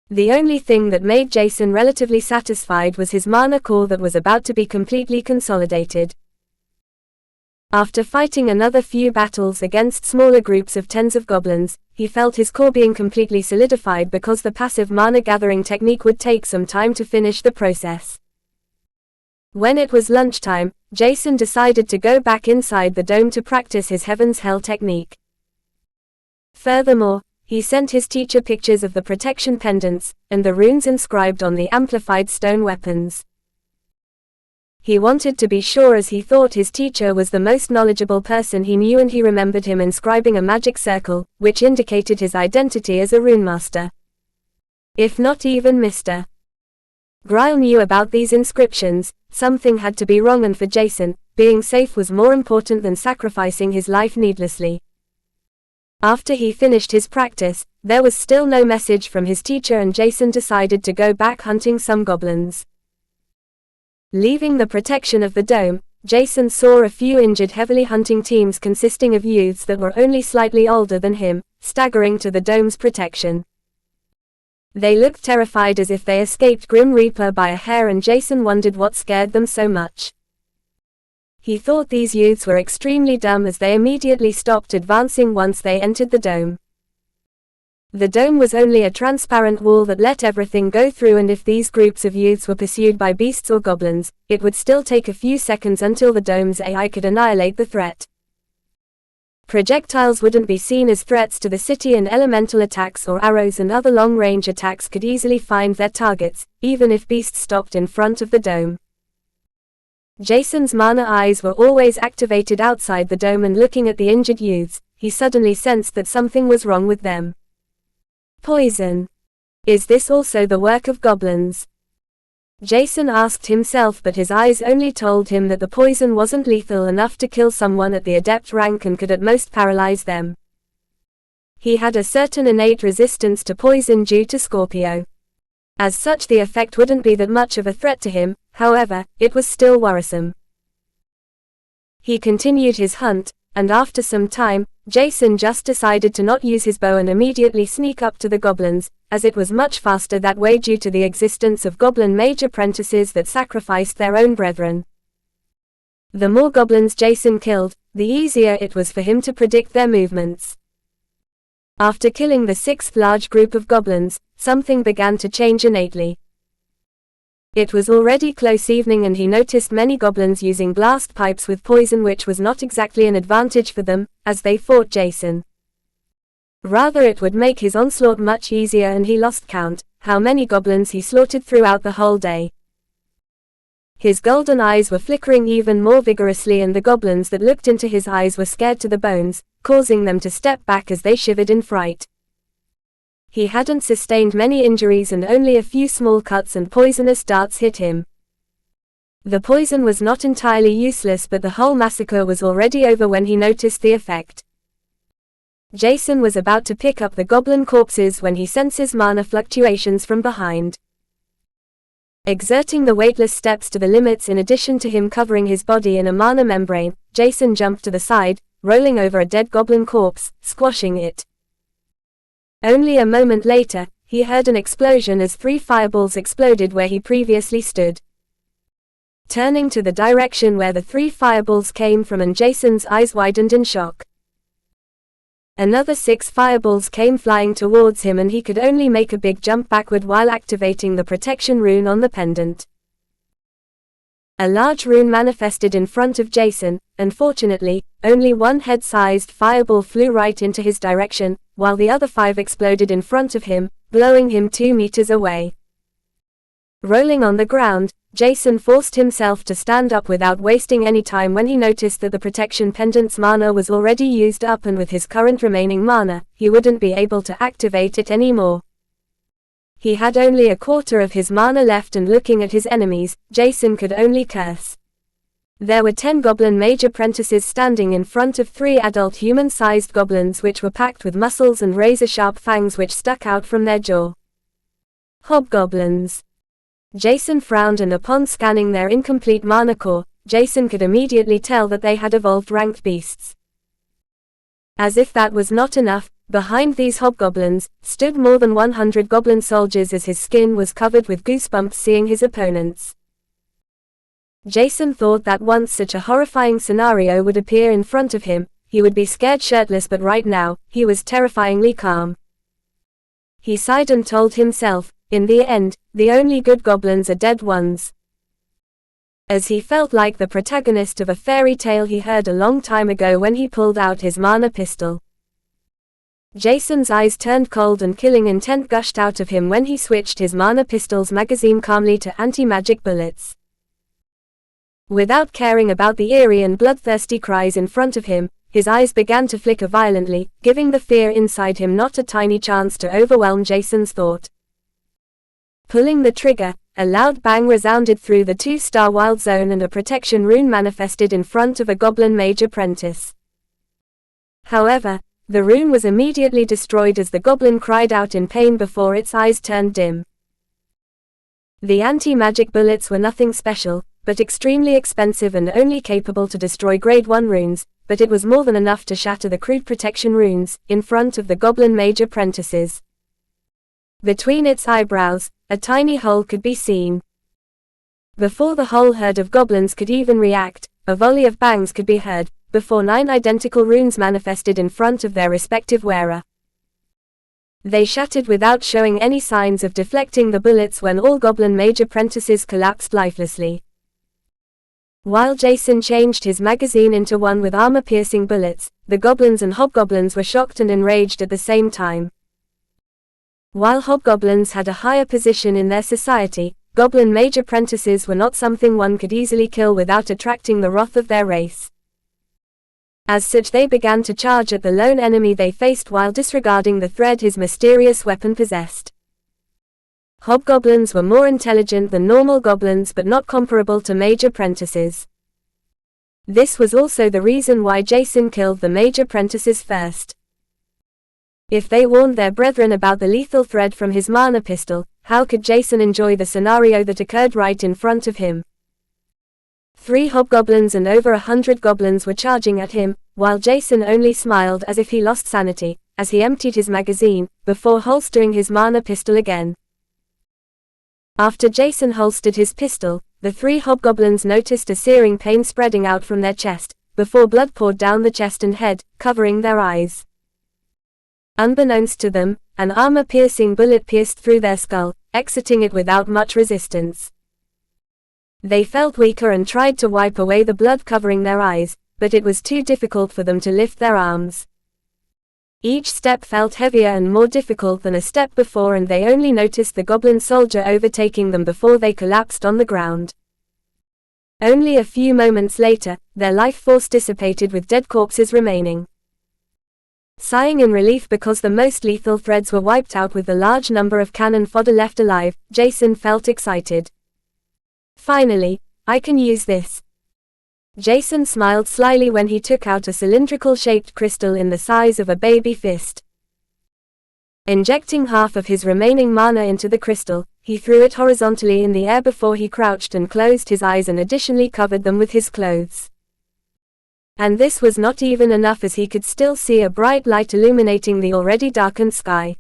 The only thing that made Jason relatively satisfied was his mana core that was about to be completely consolidated. After fighting another few battles against smaller groups of tens of goblins, he felt his core being completely solidified because the passive mana gathering technique would take some time to finish the process. When it was lunchtime, Jason decided to go back inside the dome to practice his Heaven's Hell technique. Furthermore, he sent his teacher pictures of the protection pendants, and the runes inscribed on the amplified stone weapons. He wanted to be sure, as he thought his teacher was the most knowledgeable person he knew, and he remembered him inscribing a magic circle, which indicated his identity as a runemaster. If not even Mr. Grile knew about these inscriptions, something had to be wrong, and for Jason, being safe was more important than sacrificing his life needlessly. After he finished his practice, there was still no message from his teacher, and Jason decided to go back hunting some goblins. Leaving the protection of the dome, Jason saw a few injured heavily hunting teams consisting of youths that were only slightly older than him, staggering to the dome's protection. They looked terrified, as if they escaped Grim Reaper by a hair, and Jason wondered what scared them so much. He thought these youths were extremely dumb, as they immediately stopped advancing once they entered the dome. The dome was only a transparent wall that let everything go through, and if these groups of youths were pursued by beasts or goblins, it would still take a few seconds until the dome's AI could annihilate the threat. Projectiles wouldn't be seen as threats to the city, and elemental attacks or arrows and other long-range attacks could easily find their targets, even if beasts stopped in front of the dome. Jason's mana eyes were always activated outside the dome, and looking at the injured youths, he suddenly sensed that something was wrong with them. Poison. Is this also the work of goblins? Jason asked himself, but his eyes only told him that the poison wasn't lethal enough to kill someone at the adept rank and could at most paralyze them. He had a certain innate resistance to poison due to Scorpio. As such, the effect wouldn't be that much of a threat to him, however, it was still worrisome. He continued his hunt, and after some time, Jason just decided to not use his bow and immediately sneak up to the goblins, as it was much faster that way due to the existence of goblin mage apprentices that sacrificed their own brethren. The more goblins Jason killed, the easier it was for him to predict their movements. After killing the sixth large group of goblins, something began to change innately. It was already close evening, and he noticed many goblins using blast pipes with poison, which was not exactly an advantage for them, as they fought Jason. Rather, it would make his onslaught much easier, and he lost count how many goblins he slaughtered throughout the whole day. His golden eyes were flickering even more vigorously, and the goblins that looked into his eyes were scared to the bones, causing them to step back as they shivered in fright. He hadn't sustained many injuries, and only a few small cuts and poisonous darts hit him. The poison was not entirely useless, but the whole massacre was already over when he noticed the effect. Jason was about to pick up the goblin corpses when he senses mana fluctuations from behind. Exerting the weightless steps to the limits, in addition to him covering his body in a mana membrane, Jason jumped to the side, rolling over a dead goblin corpse, squashing it. Only a moment later, he heard an explosion as 3 fireballs exploded where he previously stood. Turning to the direction where the 3 fireballs came from, and Jason's eyes widened in shock. Another 6 fireballs came flying towards him, and he could only make a big jump backward while activating the protection rune on the pendant. A large rune manifested in front of Jason, and fortunately, only one head-sized fireball flew right into his direction, while the other 5 exploded in front of him, blowing him 2 meters away. Rolling on the ground, Jason forced himself to stand up without wasting any time when he noticed that the protection pendant's mana was already used up, and with his current remaining mana, he wouldn't be able to activate it anymore. He had only a quarter of his mana left, and looking at his enemies, Jason could only curse. There were 10 goblin mage apprentices standing in front of 3 adult human-sized goblins which were packed with muscles and razor-sharp fangs which stuck out from their jaw. Hobgoblins. Jason frowned, and upon scanning their incomplete mana core, Jason could immediately tell that they had evolved ranked beasts. As if that was not enough, behind these hobgoblins stood more than 100 goblin soldiers, as his skin was covered with goosebumps seeing his opponents. Jason thought that once such a horrifying scenario would appear in front of him, he would be scared shitless, but right now, he was terrifyingly calm. He sighed and told himself, in the end, the only good goblins are dead ones. as he felt like the protagonist of a fairy tale he heard a long time ago when he pulled out his mana pistol. Jason's eyes turned cold and killing intent gushed out of him when he switched his mana pistol's magazine calmly to anti-magic bullets. Without caring about the eerie and bloodthirsty cries in front of him, his eyes began to flicker violently, giving the fear inside him not a tiny chance to overwhelm Jason's thought. Pulling the trigger, a loud bang resounded through the 2-star wild zone and a protection rune manifested in front of a goblin mage apprentice. However, the rune was immediately destroyed as the goblin cried out in pain before its eyes turned dim. The anti-magic bullets were nothing special, but extremely expensive and only capable to destroy grade 1 runes, but it was more than enough to shatter the crude protection runes in front of the goblin mage apprentices. Between its eyebrows, a tiny hole could be seen. Before the whole herd of goblins could even react, a volley of bangs could be heard, before 9 identical runes manifested in front of their respective wearer. They shattered without showing any signs of deflecting the bullets when all goblin mage apprentices collapsed lifelessly. While Jason changed his magazine into one with armor-piercing bullets, the goblins and hobgoblins were shocked and enraged at the same time. While hobgoblins had a higher position in their society, goblin mage apprentices were not something one could easily kill without attracting the wrath of their race. As such, they began to charge at the lone enemy they faced while disregarding the threat his mysterious weapon possessed. Hobgoblins were more intelligent than normal goblins but not comparable to mage apprentices. This was also the reason why Jason killed the mage apprentices first. If they warned their brethren about the lethal threat from his mana pistol, how could Jason enjoy the scenario that occurred right in front of him? 3 hobgoblins and over 100 goblins were charging at him, while Jason only smiled as if he lost sanity, as he emptied his magazine, before holstering his mana pistol again. After Jason holstered his pistol, the 3 hobgoblins noticed a searing pain spreading out from their chest, before blood poured down the chest and head, covering their eyes. Unbeknownst to them, an armor-piercing bullet pierced through their skull, exiting it without much resistance. They felt weaker and tried to wipe away the blood covering their eyes, but it was too difficult for them to lift their arms. Each step felt heavier and more difficult than a step before, and they only noticed the goblin soldier overtaking them before they collapsed on the ground. Only a few moments later, their life force dissipated with dead corpses remaining. Sighing in relief because the most lethal threads were wiped out with the large number of cannon fodder left alive, Jason felt excited. Finally, I can use this. Jason smiled slyly when he took out a cylindrical-shaped crystal in the size of a baby fist. Injecting half of his remaining mana into the crystal, he threw it horizontally in the air before he crouched and closed his eyes and additionally covered them with his clothes. And this was not even enough, as he could still see a bright light illuminating the already darkened sky.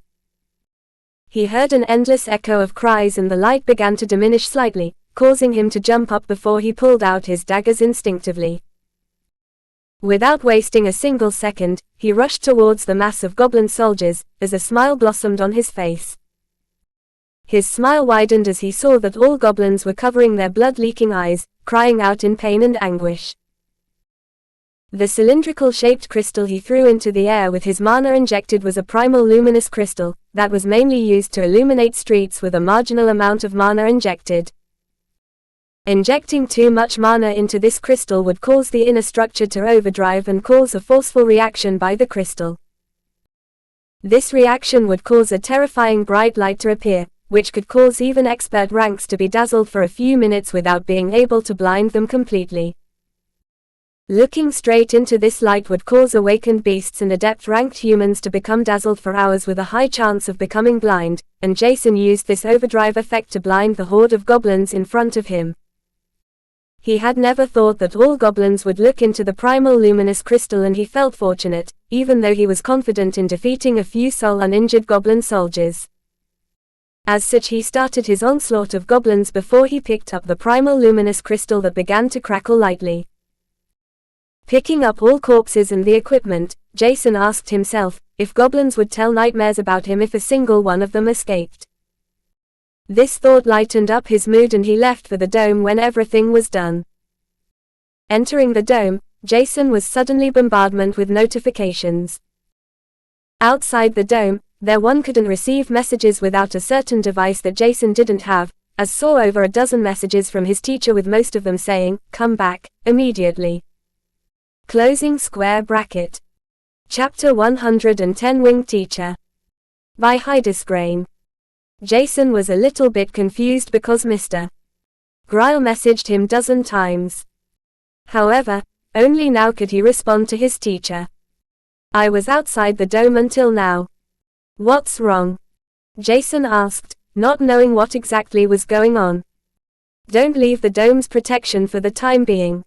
He heard an endless echo of cries and the light began to diminish slightly, causing him to jump up before he pulled out his daggers instinctively. Without wasting a single second, he rushed towards the mass of goblin soldiers, as a smile blossomed on his face. His smile widened as he saw that all goblins were covering their blood-leaking eyes, crying out in pain and anguish. The cylindrical-shaped crystal he threw into the air with his mana injected was a primal luminous crystal, that was mainly used to illuminate streets with a marginal amount of mana injected. Injecting too much mana into this crystal would cause the inner structure to overdrive and cause a forceful reaction by the crystal. This reaction would cause a terrifying bright light to appear, which could cause even expert ranks to be dazzled for a few minutes without being able to blind them completely. Looking straight into this light would cause awakened beasts and adept-ranked humans to become dazzled for hours with a high chance of becoming blind, and Jason used this overdrive effect to blind the horde of goblins in front of him. He had never thought that all goblins would look into the primal luminous crystal, and he felt fortunate, even though he was confident in defeating a few uninjured goblin soldiers. As such, he started his onslaught of goblins before he picked up the primal luminous crystal that began to crackle lightly. Picking up all corpses and the equipment, Jason asked himself if goblins would tell nightmares about him if a single one of them escaped. This thought lightened up his mood and he left for the dome when everything was done. Entering the dome, Jason was suddenly bombarded with notifications. Outside the dome, one couldn't receive messages without a certain device that Jason didn't have, as saw over a dozen messages from his teacher with most of them saying, "Come back, immediately." Closing square bracket. Chapter 110 Winged Teacher. By Heidesgrain. Jason was a little bit confused because Mr. Gryle messaged him dozen times. However, only now could he respond to his teacher. "I was outside the dome until now. What's wrong?" Jason asked, not knowing what exactly was going on. "Don't leave the dome's protection for the time being.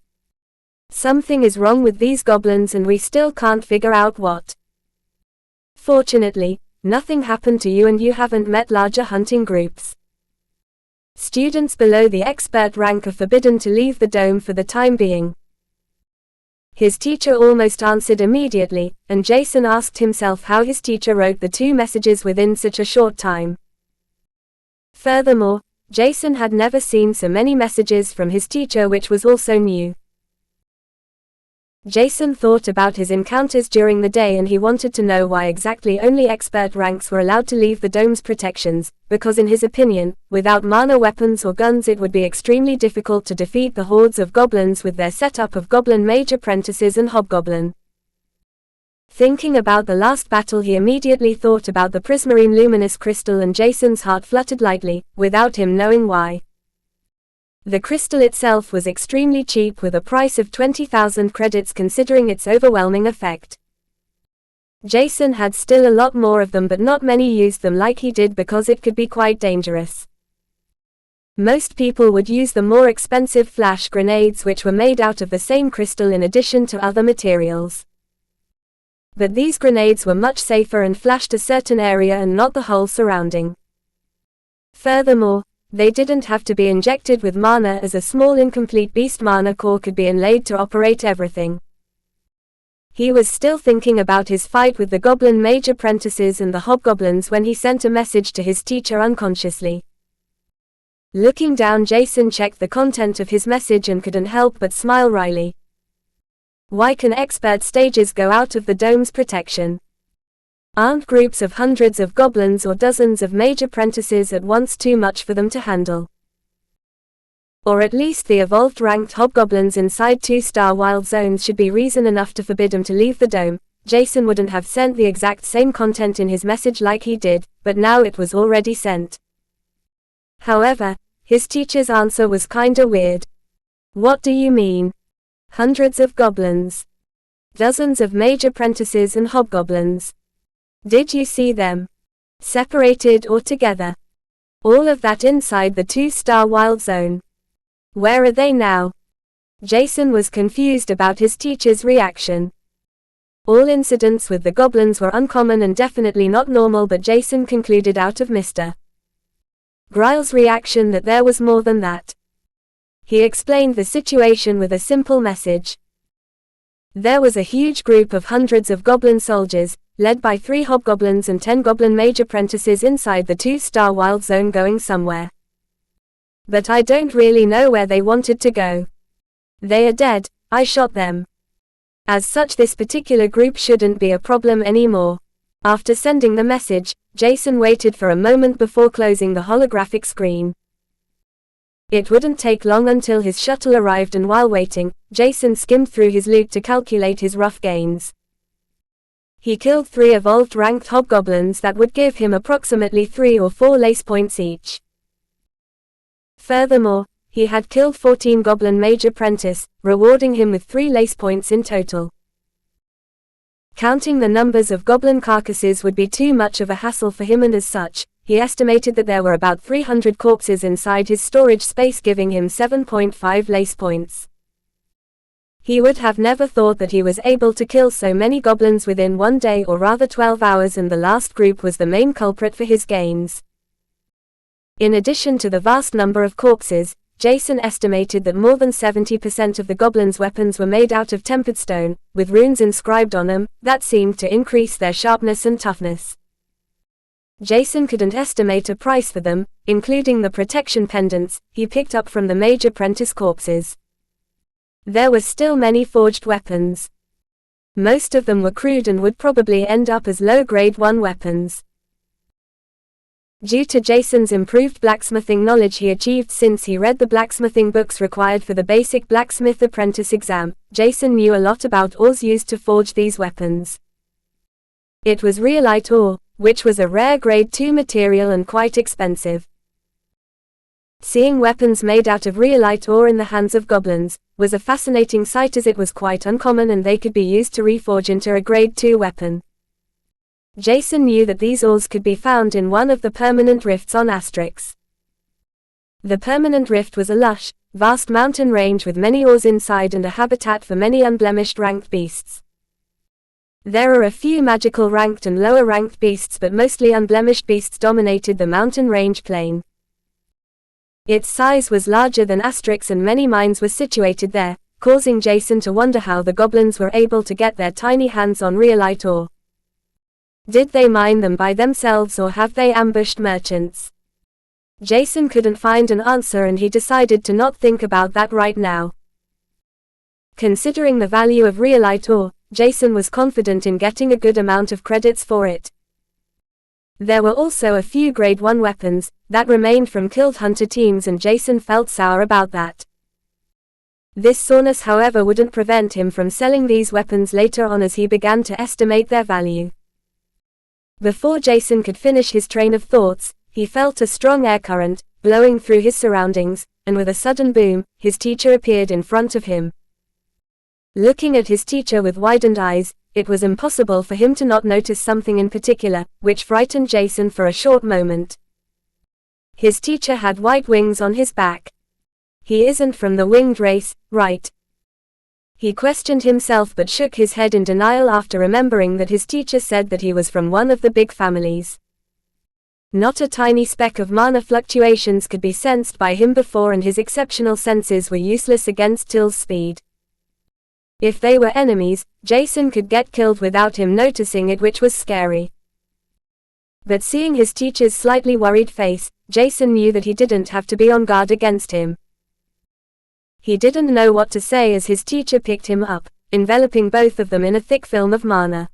Something is wrong with these goblins and we still can't figure out what. Fortunately, nothing happened to you and you haven't met larger hunting groups. Students below the expert rank are forbidden to leave the dome for the time being." His teacher almost answered immediately, and Jason asked himself how his teacher wrote the two messages within such a short time. Furthermore, Jason had never seen so many messages from his teacher, which was also new. Jason thought about his encounters during the day and he wanted to know why exactly only expert ranks were allowed to leave the dome's protections, because in his opinion, without mana weapons or guns it would be extremely difficult to defeat the hordes of goblins with their setup of goblin mage apprentices and hobgoblin. Thinking about the last battle, he immediately thought about the prismarine luminous crystal and Jason's heart fluttered lightly, without him knowing why. The crystal itself was extremely cheap with a price of 20,000 credits considering its overwhelming effect. Jason had still a lot more of them but not many used them like he did because it could be quite dangerous. Most people would use the more expensive flash grenades which were made out of the same crystal in addition to other materials. But these grenades were much safer and flashed a certain area and not the whole surrounding. Furthermore, they didn't have to be injected with mana as a small incomplete beast mana core could be inlaid to operate everything. He was still thinking about his fight with the goblin mage apprentices and the hobgoblins when he sent a message to his teacher unconsciously. Looking down, Jason checked the content of his message and couldn't help but smile wryly. Why can expert stages go out of the dome's protection? Aren't groups of hundreds of goblins or dozens of mage apprentices at once too much for them to handle? Or at least the evolved ranked hobgoblins inside 2-star wild zones should be reason enough to forbid them to leave the dome. Jason wouldn't have sent the exact same content in his message like he did, but now it was already sent. However, his teacher's answer was kinda weird. "What do you mean? Hundreds of goblins? Dozens of mage apprentices and hobgoblins? Did you see them? Separated or together? All of that inside the 2-star wild zone? Where are they now?" Jason was confused about his teacher's reaction. All incidents with the goblins were uncommon and definitely not normal, but Jason concluded out of Mr. Gryle's reaction that there was more than that. He explained the situation with a simple message. There was a huge group of hundreds of goblin soldiers, led by 3 hobgoblins and 10 goblin mage apprentices inside the 2-star wild zone going somewhere. But I don't really know where they wanted to go. They are dead, I shot them. As such, this particular group shouldn't be a problem anymore. After sending the message, Jason waited for a moment before closing the holographic screen. It wouldn't take long until his shuttle arrived, and while waiting, Jason skimmed through his loot to calculate his rough gains. He killed 3 evolved ranked hobgoblins that would give him approximately 3 or 4 lace points each. Furthermore, he had killed 14 goblin mage apprentice, rewarding him with 3 lace points in total. Counting the numbers of goblin carcasses would be too much of a hassle for him, and as such, he estimated that there were about 300 corpses inside his storage space, giving him 7.5 lace points. He would have never thought that he was able to kill so many goblins within one day, or rather 12 hours, and the last group was the main culprit for his gains. In addition to the vast number of corpses, Jason estimated that more than 70% of the goblins' weapons were made out of tempered stone, with runes inscribed on them, that seemed to increase their sharpness and toughness. Jason couldn't estimate a price for them, including the protection pendants he picked up from the Major Prentice corpses. There were still many forged weapons. Most of them were crude and would probably end up as low-grade 1 weapons. Due to Jason's improved blacksmithing knowledge he achieved since he read the blacksmithing books required for the basic blacksmith apprentice exam, Jason knew a lot about ores used to forge these weapons. It was rhyolite ore, which was a rare grade 2 material and quite expensive. Seeing weapons made out of rhyolite ore in the hands of goblins was a fascinating sight, as it was quite uncommon and they could be used to reforge into a grade 2 weapon. Jason knew that these ores could be found in one of the permanent rifts on Asterix. The permanent rift was a lush, vast mountain range with many ores inside and a habitat for many unblemished ranked beasts. There are a few magical ranked and lower ranked beasts, but mostly unblemished beasts dominated the mountain range plain. Its size was larger than Asterix and many mines were situated there, causing Jason to wonder how the goblins were able to get their tiny hands on rhyolite ore. Did they mine them by themselves or have they ambushed merchants? Jason couldn't find an answer and he decided to not think about that right now. Considering the value of rhyolite ore, Jason was confident in getting a good amount of credits for it. There were also a few grade 1 weapons that remained from killed hunter teams and Jason felt sour about that. This soreness, however, wouldn't prevent him from selling these weapons later on as he began to estimate their value. Before Jason could finish his train of thoughts, he felt a strong air current blowing through his surroundings, and with a sudden boom, his teacher appeared in front of him. Looking at his teacher with widened eyes, it was impossible for him to not notice something in particular, which frightened Jason for a short moment. His teacher had white wings on his back. He isn't from the winged race, right? He questioned himself but shook his head in denial after remembering that his teacher said that he was from one of the big families. Not a tiny speck of mana fluctuations could be sensed by him before, and his exceptional senses were useless against Till's speed. If they were enemies, Jason could get killed without him noticing it, which was scary. But seeing his teacher's slightly worried face, Jason knew that he didn't have to be on guard against him. He didn't know what to say as his teacher picked him up, enveloping both of them in a thick film of mana.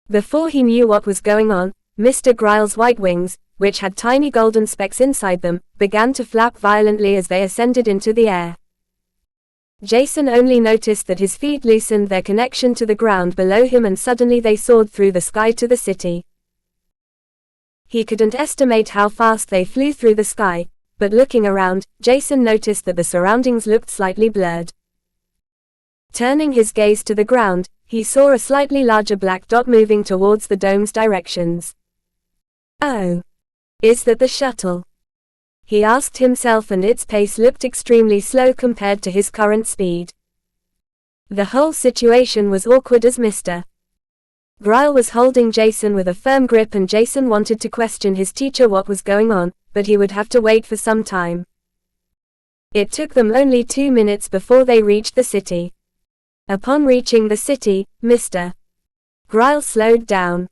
Before he knew what was going on, Mr. Gryle's white wings, which had tiny golden specks inside them, began to flap violently as they ascended into the air. Jason only noticed that his feet loosened their connection to the ground below him and suddenly they soared through the sky to the city. He couldn't estimate how fast they flew through the sky, but looking around, Jason noticed that the surroundings looked slightly blurred. Turning his gaze to the ground, he saw a slightly larger black dot moving towards the dome's directions. Oh. Is that the shuttle? He asked himself, and its pace looked extremely slow compared to his current speed. The whole situation was awkward as Mr. Gryle was holding Jason with a firm grip and Jason wanted to question his teacher what was going on, but he would have to wait for some time. It took them only 2 minutes before they reached the city. Upon reaching the city, Mr. Gryle slowed down.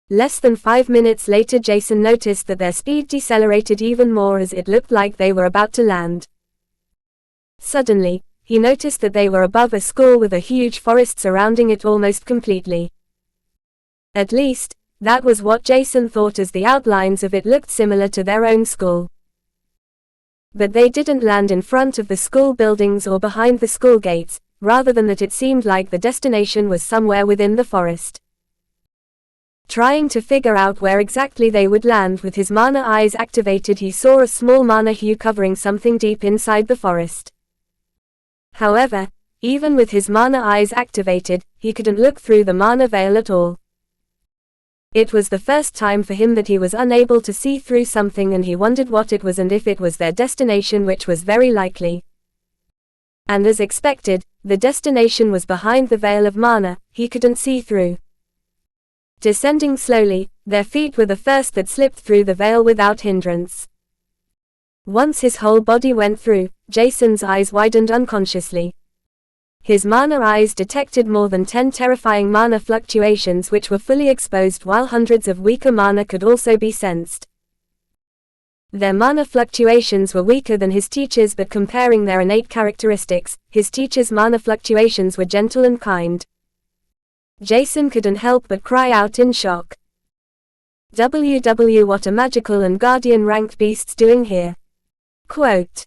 Less than 5 minutes later Jason noticed that their speed decelerated even more as it looked like they were about to land. Suddenly, he noticed that they were above a school with a huge forest surrounding it almost completely. At least, that was what Jason thought, as the outlines of it looked similar to their own school. But they didn't land in front of the school buildings or behind the school gates, rather than that it seemed like the destination was somewhere within the forest. Trying to figure out where exactly they would land with his mana eyes activated, he saw a small mana hue covering something deep inside the forest. However, even with his mana eyes activated, he couldn't look through the mana veil at all. It was the first time for him that he was unable to see through something, and he wondered what it was and if it was their destination, which was very likely. And as expected, the destination was behind the veil of mana he couldn't see through. Descending slowly, their feet were the first that slipped through the veil without hindrance. Once his whole body went through, Jason's eyes widened unconsciously. His mana eyes detected more than 10 terrifying mana fluctuations which were fully exposed, while hundreds of weaker mana could also be sensed. Their mana fluctuations were weaker than his teacher's, but comparing their innate characteristics, his teacher's mana fluctuations were gentle and kind. Jason couldn't help but cry out in shock. WW, what are magical and guardian ranked beasts doing here? Quote,